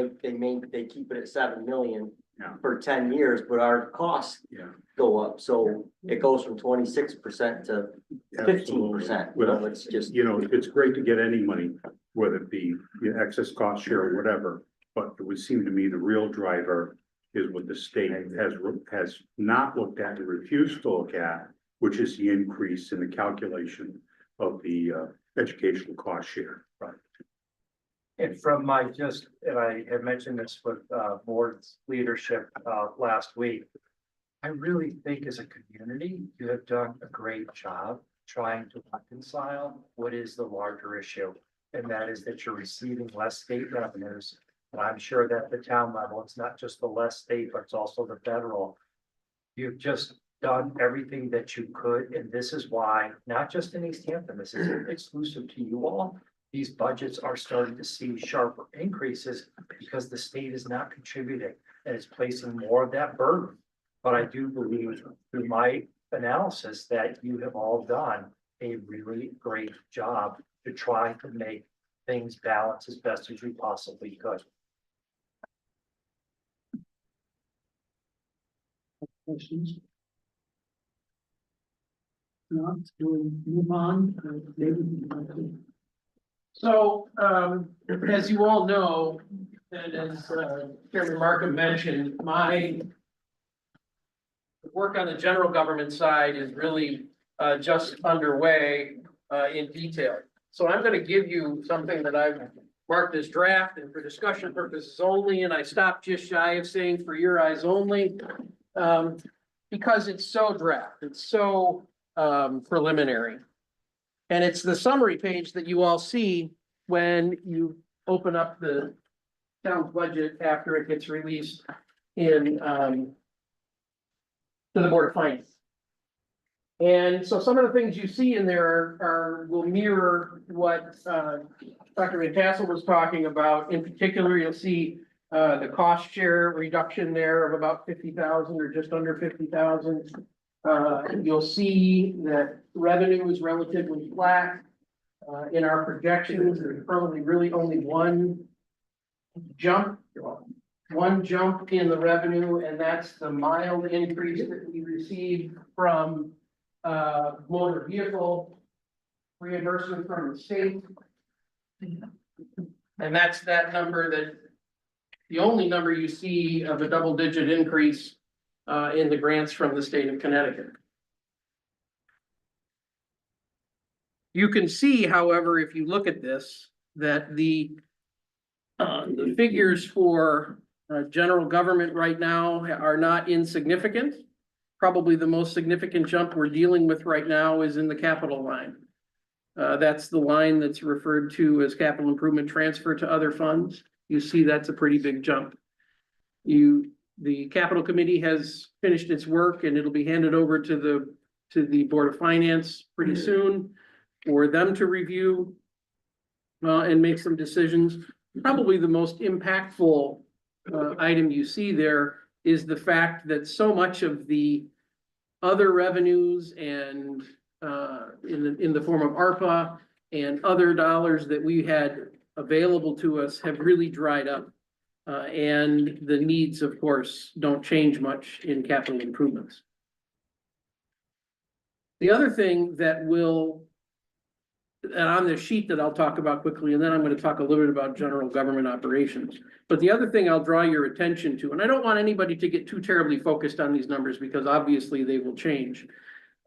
they keep it at 7 million Yeah. for 10 years, but our costs yeah. go up, so it goes from 26% to 15%. Well, It's just, you know, it's great to get any money, whether it be the excess cost share or whatever. But it would seem to me the real driver is what the state has not looked at and refused to look at, which is the increase in the calculation of the educational cost share. Right. And from my and I had mentioned this with board's leadership last week. I really think as a community, you have done a great job trying to reconcile what is the larger issue. And that is that you're receiving less state revenues. And I'm sure that at the town level, it's not just the less state, but it's also the federal. You've just done everything that you could, and this is why, not just in East Hampton, this isn't exclusive to you all. These budgets are starting to see sharper increases because the state is not contributing and is placing more of that burden. But I do believe through my analysis that you have all done a really great job to try to make things balance as best as you possibly could. Questions? Not, we'll move on. David, would you like to- So, as you all know, and as Chairman Markham mentioned, my work on the general government side is really just underway in detail. So I'm going to give you something that I've marked as draft and for discussion purposes only, and I stopped just shy of saying for your eyes only, because it's so draft, it's so preliminary. And it's the summary page that you all see when you open up the town's budget after it gets released in to the Board of Finance. And so some of the things you see in there will mirror what Dr. Van Tassel was talking about. In particular, you'll see the cost share reduction there of about 50,000 or just under 50,000. You'll see that revenue is relatively flat. In our projections, there's probably really only one jump in the revenue, and that's the mild increase that we received from motor vehicle reimbursement from the state. And that's that number, that the only number you see of a double-digit increase in the grants from the state of Connecticut. You can see, however, if you look at this, that the figures for general government right now are not insignificant. Probably the most significant jump we're dealing with right now is in the capital line. That's the line that's referred to as capital improvement transfer to other funds. You see that's a pretty big jump. The capital committee has finished its work and it'll be handed over to the Board of Finance pretty soon for them to review and make some decisions. Probably the most impactful item you see there is the fact that so much of the other revenues and in the form of ARPA and other dollars that we had available to us have really dried up. And the needs, of course, don't change much in capital improvements. The other thing that will, and on this sheet that I'll talk about quickly, and then I'm going to talk a little bit about general government operations. But the other thing I'll draw your attention to, and I don't want anybody to get too terribly focused on these numbers because obviously they will change.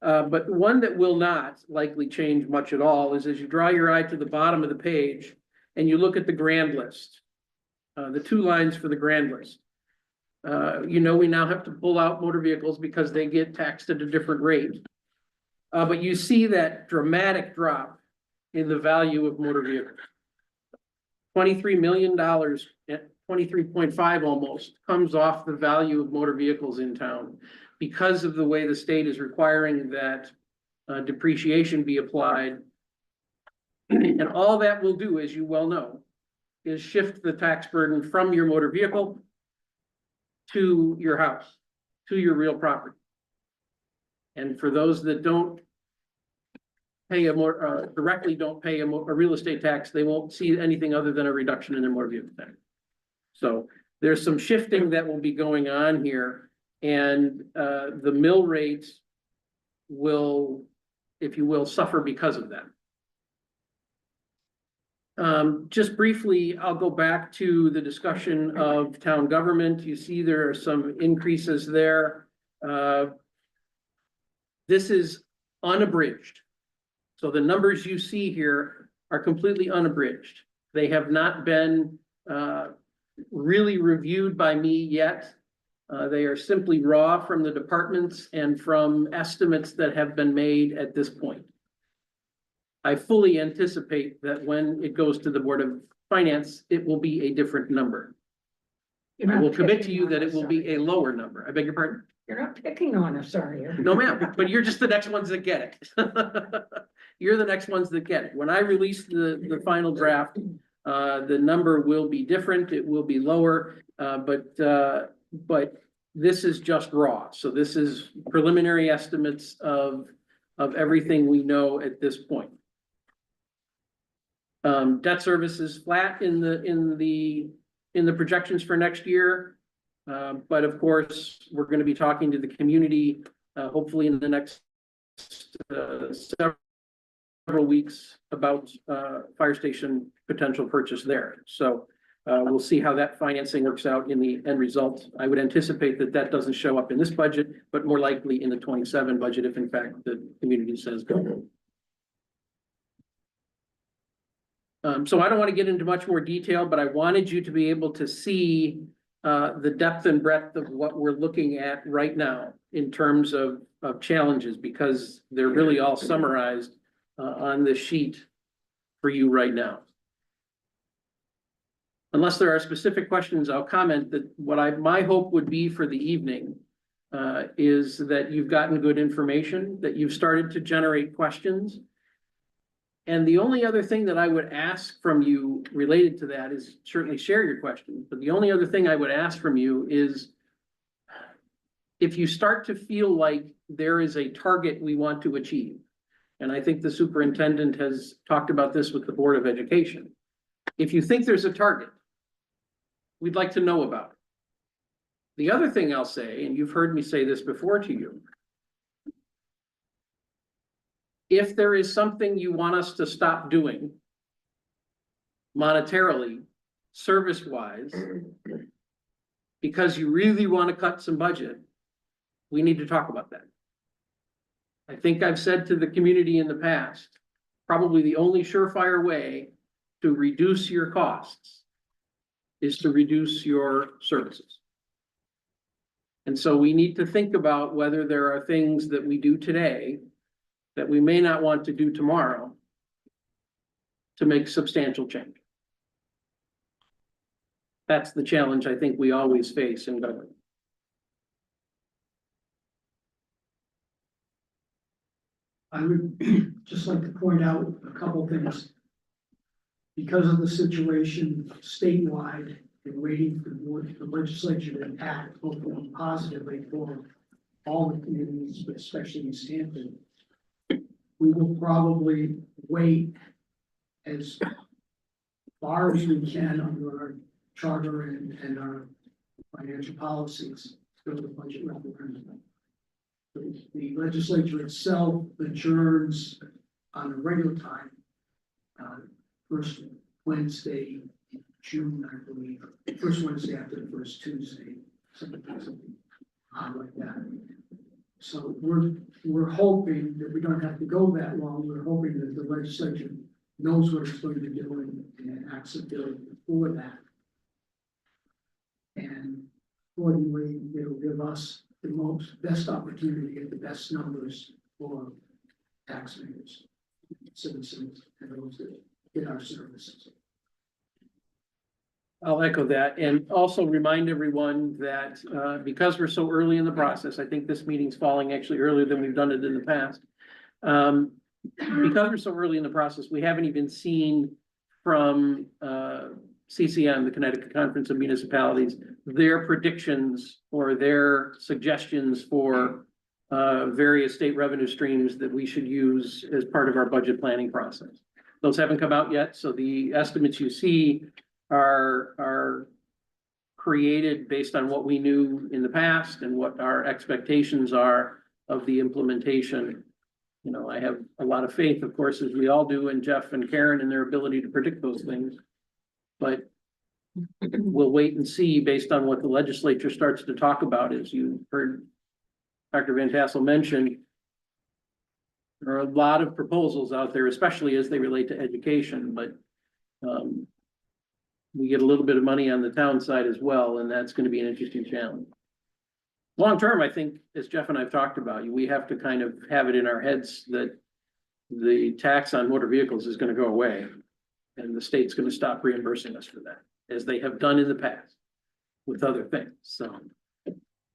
But one that will not likely change much at all is as you draw your eye to the bottom of the page and you look at the grand list. The two lines for the grand list. We now have to pull out motor vehicles because they get taxed at a different rate. But you see that dramatic drop in the value of motor vehicles. $23 million at 23.5 almost comes off the value of motor vehicles in town because of the way the state is requiring that depreciation be applied. And all that will do, as you well know, is shift the tax burden from your motor vehicle to your house, to your real property. And for those that don't pay directly don't pay a real estate tax, they won't see anything other than a reduction in their motor vehicle tax. So there's some shifting that will be going on here, and the mill rates will, if you will, suffer because of that. Just briefly, I'll go back to the discussion of town government. You see there are some increases there. This is unabridged. So the numbers you see here are completely unabridged. They have not been really reviewed by me yet. They are simply raw from the departments and from estimates that have been made at this point. I fully anticipate that when it goes to the Board of Finance, it will be a different number. I will commit to you that it will be a lower number. I beg your pardon? You're not picking on us, are you? No, ma'am, but you're just the next ones that get it. You're the next ones that get it. When I release the final draft, the number will be different. It will be lower, but this is just raw. So this is preliminary estimates of everything we know at this point. Debt service is flat in the projections for next year. But of course, we're going to be talking to the community, hopefully in the next several weeks about fire station potential purchase there. So we'll see how that financing works out in the end result. I would anticipate that that doesn't show up in this budget, but more likely in the 27 budget if in fact the community says go. So I don't want to get into much more detail, but I wanted you to be able to see the depth and breadth of what we're looking at right now in terms of challenges, because they're really all summarized on this sheet for you right now. Unless there are specific questions, I'll comment that my hope would be for the evening is that you've gotten good information, that you've started to generate questions. And the only other thing that I would ask from you related to that is certainly share your questions. But the only other thing I would ask from you is if you start to feel like there is a target we want to achieve, and I think the superintendent has talked about this with the Board of Education. If you think there's a target, we'd like to know about it. The other thing I'll say, and you've heard me say this before to you, if there is something you want us to stop doing monetarily, service-wise, because you really want to cut some budget, we need to talk about that. I think I've said to the community in the past, probably the only surefire way to reduce your costs is to reduce your services. And so we need to think about whether there are things that we do today that we may not want to do tomorrow to make substantial change. That's the challenge I think we always face in government. I would just like to point out a couple things. Because of the situation statewide and waiting for the legislature to act hopefully positively for all the communities, but especially in Stanton, we will probably wait as far as we can under our charter and our financial policies for the budget referendum. The legislature itself adjourns on a regular time, first Wednesday in June, I believe, first Wednesday after the first Tuesday, something odd like that. So we're hoping that we don't have to go that long. We're hoping that the legislature knows what it's going to be doing and acts a bill before that. And accordingly, it'll give us the best opportunity to get the best numbers for taxpayers, citizens, and those that get our services. I'll echo that and also remind everyone that because we're so early in the process, I think this meeting's falling actually earlier than we've done it in the past. Because we're so early in the process, we haven't even seen from CCM, the Connecticut Conference of Municipalities, their predictions or their suggestions for various state revenue streams that we should use as part of our budget planning process. Those haven't come out yet, so the estimates you see are created based on what we knew in the past and what our expectations are of the implementation. You know, I have a lot of faith, of course, as we all do, in Jeff and Karen and their ability to predict those things. But we'll wait and see based on what the legislature starts to talk about. As you heard Dr. Van Tassel mention, there are a lot of proposals out there, especially as they relate to education, but we get a little bit of money on the town side as well, and that's going to be an interesting challenge. Long term, I think, as Jeff and I've talked about, we have to kind of have it in our heads that the tax on motor vehicles is going to go away, and the state's going to stop reimbursing us for that, as they have done in the past with other things. So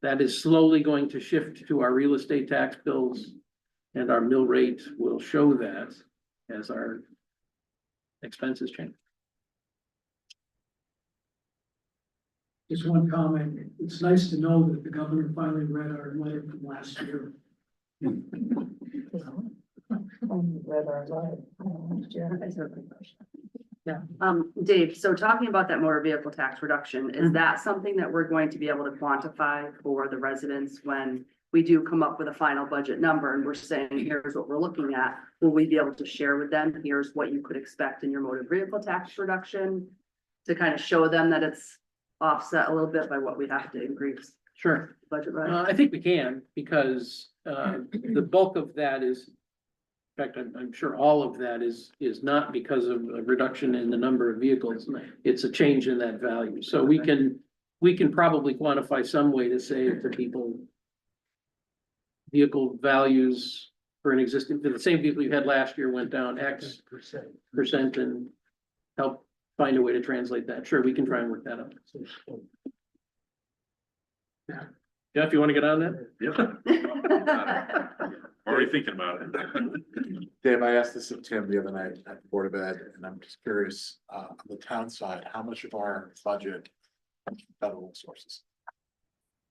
that is slowly going to shift to our real estate tax bills, and our mill rate will show that as our expenses change. Just one comment. It's nice to know that the governor finally read our letter from last year. Dave, so talking about that motor vehicle tax reduction, is that something that we're going to be able to quantify for the residents when we do come up with a final budget number and we're saying, here's what we're looking at? Will we be able to share with them, here's what you could expect in your motor vehicle tax reduction? To kind of show them that it's offset a little bit by what we have to increase Sure. budget, right? I think we can, because the bulk of that is, in fact, I'm sure all of that is not because of a reduction in the number of vehicles. It's a change in that value. So we can probably quantify some way to say to people, vehicle values for the same vehicle you had last year went down X percent, and help find a way to translate that. Sure, we can try and work that out. Jeff, you want to get on that? Yep. Already thinking about it. Dave, I asked this of Tim the other night at the Board of Ed, and I'm just curious, on the town side, how much of our budget comes from federal sources?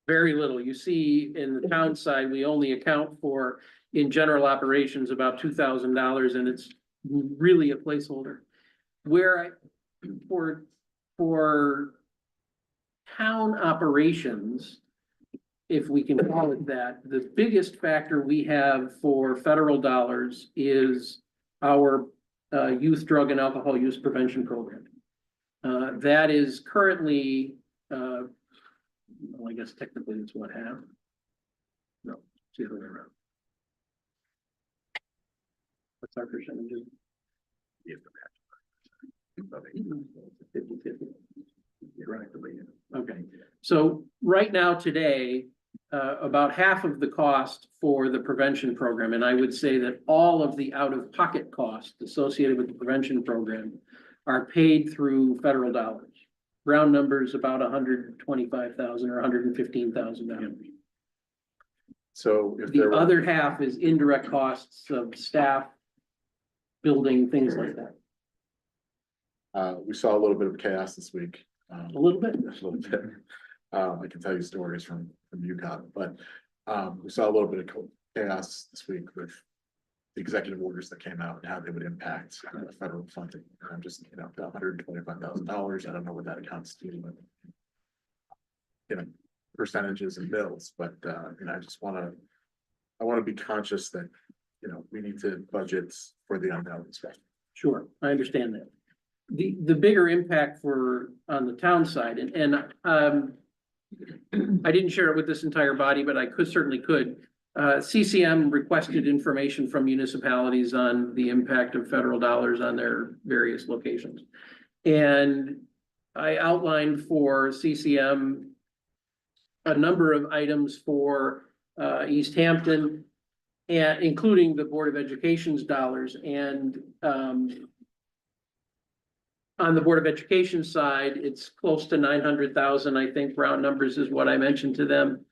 Very little. You see, in the town side, we only account for, in general operations, about $2,000, and it's really a placeholder. Where for town operations, if we can call it that, the biggest factor we have for federal dollars is our youth drug and alcohol use prevention program. That is currently, well, I guess technically it's what half. No, it's the other way around. What's our percentage? Okay, so right now today, about half of the cost for the prevention program, and I would say that all of the out-of-pocket costs associated with the prevention program are paid through federal dollars. Round numbers about $125,000 or $115,000. So if The there were, other half is indirect costs of staff, building, things like that. we saw a little bit of chaos this week. A little bit. A little bit. I can tell you stories from UConn, but we saw a little bit of chaos this week with the executive orders that came out and how they would impact federal funding. And I'm just, $125,000. I don't know what that accounts to, but percentages and bills, but I just want to be conscious that we need to budget for the unknown. Sure, I understand that. The bigger impact on the town side, and I didn't share it with this entire body, but I certainly could. CCM requested information from municipalities on the impact of federal dollars on their various locations. And I outlined for CCM a number of items for East Hampton, and including the Board of Education's dollars. And on the Board of Education side, it's close to 900,000, I think, round numbers is what I mentioned to them.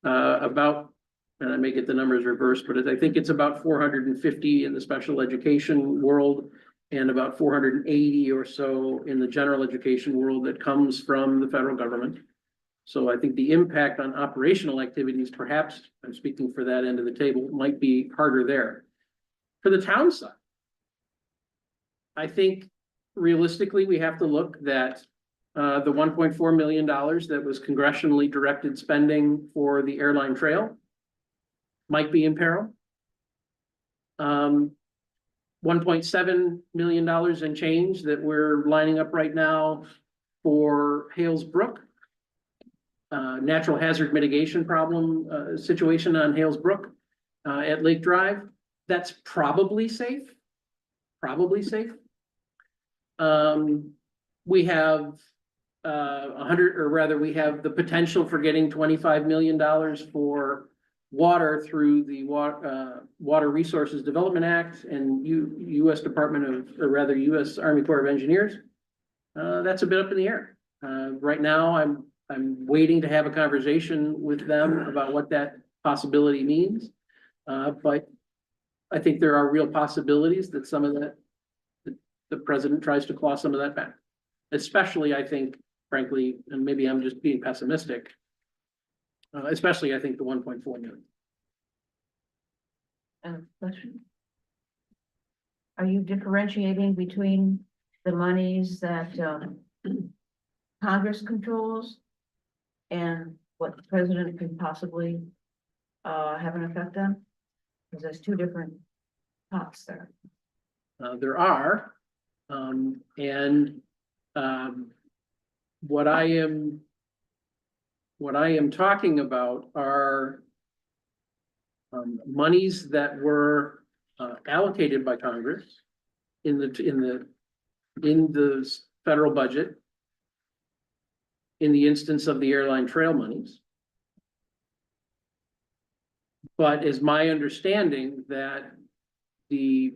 And I may get the numbers reversed, but I think it's about 450 in the special education world and about 480 or so in the general education world that comes from the federal government. So I think the impact on operational activities, perhaps, I'm speaking for that end of the table, might be harder there. For the town side, I think realistically, we have to look that the $1.4 million that was congressionally directed spending for the airline trail might be in peril. $1.7 million and change that we're lining up right now for Hales Brook. Natural hazard mitigation problem situation on Hales Brook at Lake Drive. That's probably safe. Probably safe. We have 100, or rather we have the potential for getting $25 million for water through the Water Resources Development Act and U.S. Department of, or rather U.S. Army Corps of Engineers. That's a bit up in the air. Right now, I'm waiting to have a conversation with them about what that possibility means. But I think there are real possibilities that some of that, the president tries to claw some of that back. Especially, I think, frankly, and maybe I'm just being pessimistic, especially I think the 1.4 million. Question? Are you differentiating between the monies that Congress controls and what the president can possibly have an effect on? Because there's two different pots there. There are, what I am talking about are monies that were allocated by Congress in the federal budget in the instance of the airline trail monies. But is my understanding that the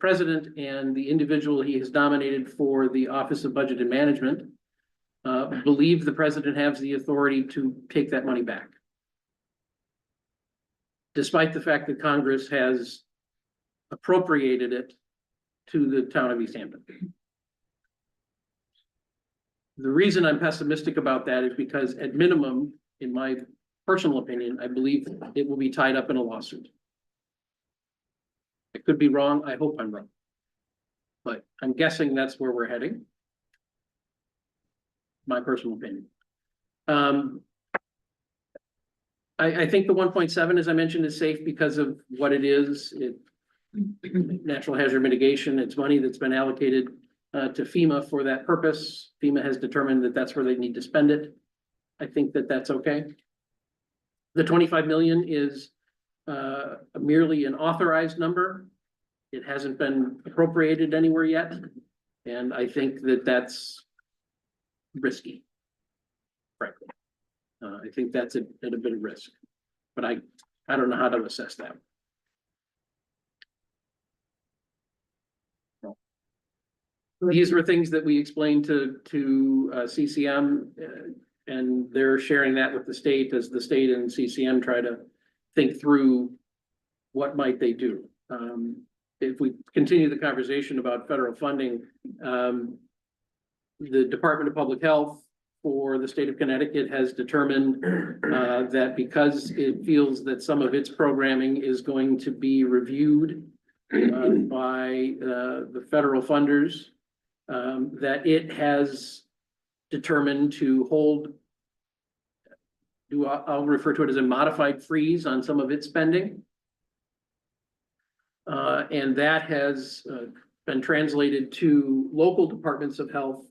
president and the individual he has nominated for the Office of Budget and Management believe the president has the authority to take that money back. Despite the fact that Congress has appropriated it to the town of East Hampton. The reason I'm pessimistic about that is because at minimum, in my personal opinion, I believe it will be tied up in a lawsuit. I could be wrong. I hope I'm wrong. But I'm guessing that's where we're heading. My personal opinion. I think the 1.7, as I mentioned, is safe because of what it is. Natural hazard mitigation. It's money that's been allocated to FEMA for that purpose. FEMA has determined that that's where they need to spend it. I think that that's okay. The 25 million is merely an authorized number. It hasn't been appropriated anywhere yet. And I think that that's risky, frankly. I think that's at a bit of risk, but I don't know how to assess that. These were things that we explained to CCM, and they're sharing that with the state as the state and CCM try to think through what might they do. If we continue the conversation about federal funding, the Department of Public Health for the state of Connecticut has determined that because it feels that some of its programming is going to be reviewed by the federal funders, that it has determined to hold, I'll refer to it as a modified freeze on some of its spending. And that has been translated to local departments of health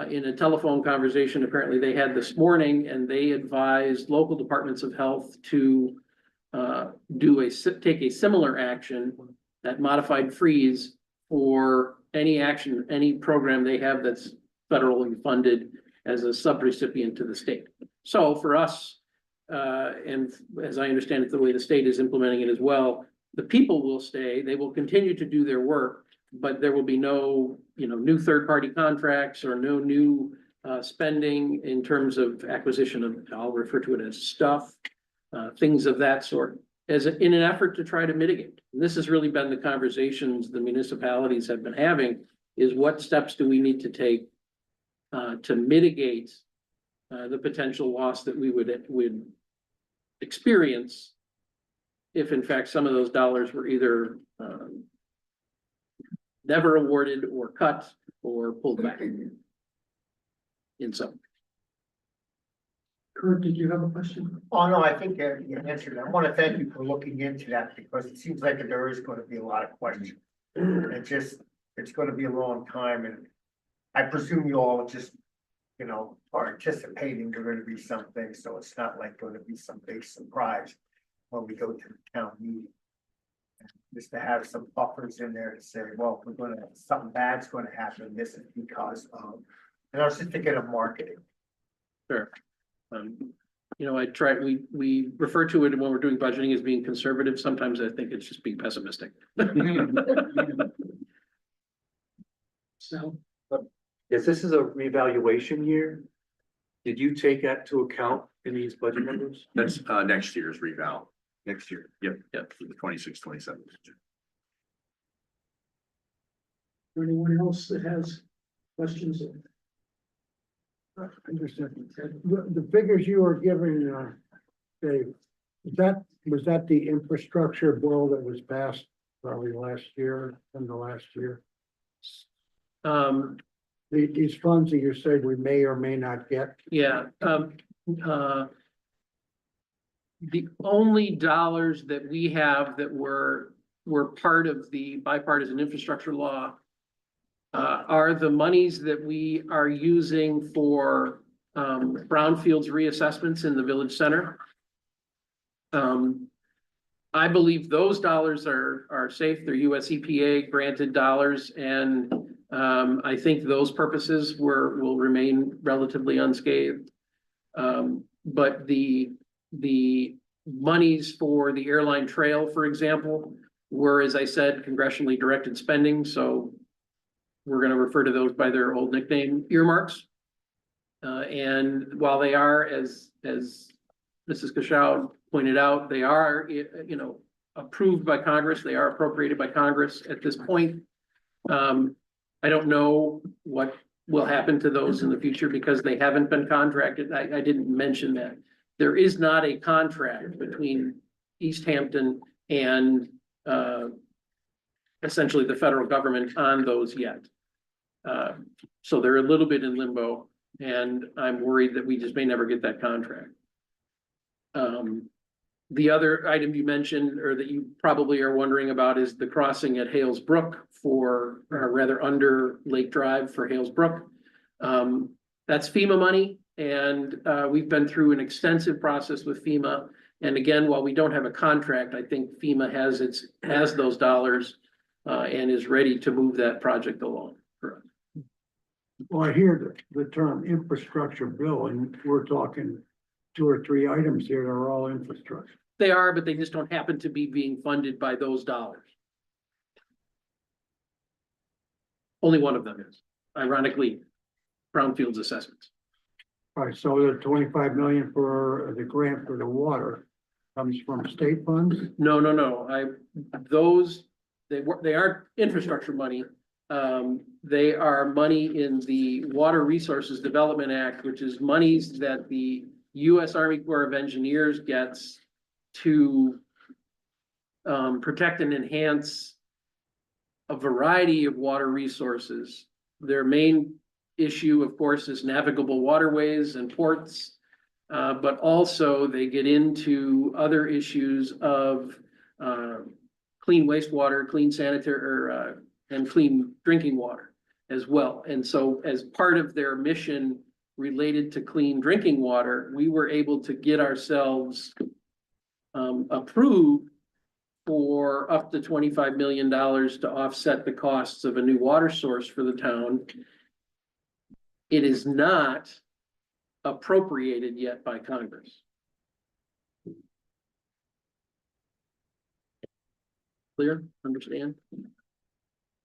in a telephone conversation apparently they had this morning, and they advised local departments of health to take a similar action, that modified freeze, for any action, any program they have that's federally funded as a subrecipient to the state. So for us, and as I understand it, the way the state is implementing it as well, the people will stay, they will continue to do their work, but there will be no, new third-party contracts or no new spending in terms of acquisition of, I'll refer to it as stuff, things of that sort. in an effort to try to mitigate. And this has really been the conversations the municipalities have been having, is what steps do we need to take to mitigate the potential loss that we would experience if in fact some of those dollars were either never awarded or cut or pulled back in some. Kurt, did you have a question? Oh, no, I think you answered it. I want to thank you for looking into that because it seems like there is going to be a lot of questions. It's going to be a long time and I presume you all just, are anticipating there are going to be some things, so it's not like going to be some big surprise when we go to the town meeting. Just to have some buffers in there to say, well, if we're something bad's going to happen, this is because of, and I was just thinking of marketing. Sure. We refer to it when we're doing budgeting as being conservative. Sometimes I think it's just being pessimistic. So, If this is a revaluation year, did you take that to account in these budget numbers? That's next year's reval, Next year. yep, for the 26-27. for anyone else that has questions? The figures you were giving, Dave, was that the infrastructure bill that was passed probably last year, in the last year? These funds that you said we may or may not get? Yeah, the only dollars that we have that were part of the bipartisan infrastructure law are the monies that we are using for brownfields reassessments in the village center. I believe those dollars are safe. They're US EPA granted dollars, and I think those purposes will remain relatively unscathed. But the monies for the airline trail, for example, were, as I said, congressionally directed spending, so we're going to refer to those by their old nickname, earmarks. And while they are, as Mrs. Kashow pointed out, they are, approved by Congress, they are appropriated by Congress at this point. I don't know what will happen to those in the future because they haven't been contracted. I didn't mention that. There is not a contract between East Hampton and essentially the federal government on those yet. So they're a little bit in limbo, and I'm worried that we just may never get that contract. The other item you mentioned, or that you probably are wondering about, is the crossing at Hales Brook or rather under Lake Drive for Hales Brook. That's FEMA money, and we've been through an extensive process with FEMA. And again, while we don't have a contract, I think FEMA has those dollars and is ready to move that project along for us. Well, I hear the term infrastructure bill, and we're talking 2 or 3 items here that are all infrastructure. They are, but they just don't happen to be being funded by those dollars. Only one of them is, ironically, brownfields assessments. All right, so the 25 million for the grant for the water comes from state funds? No. They aren't infrastructure money. They are money in the Water Resources Development Act, which is monies that the U.S. Army Corps of Engineers gets to protect and enhance a variety of water resources. Their main issue, of course, is navigable waterways and ports, but also they get into other issues of clean wastewater, clean sanitary, and clean drinking water as well. And so as part of their mission related to clean drinking water, we were able to get ourselves approved for up to $25 million to offset the costs of a new water source for the town. It is not appropriated yet by Congress. Clear? Understand?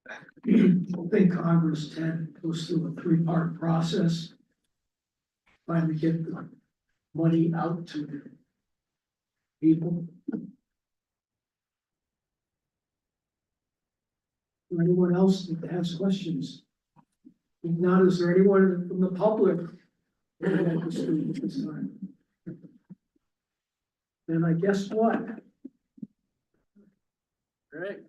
I think Congress goes through a 3-part process. Finally get the money out to the people. or anyone else that has questions? If not, is there anyone from the public that would like to speak at this time? Then I guess what? All right,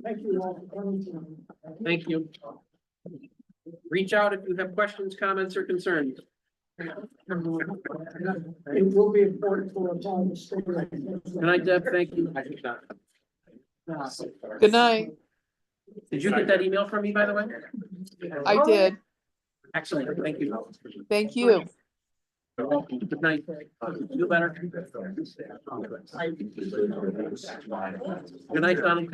Thank you all for coming tonight. thank you. Reach out if you have questions, comments, or concerns. It will be important for us all to stay. Good night, Deb, thank you. Good night. Did you get that email from me, by the way? I did. Excellent, thank you. Thank you. Good night. Feel better. Good night, Donnie.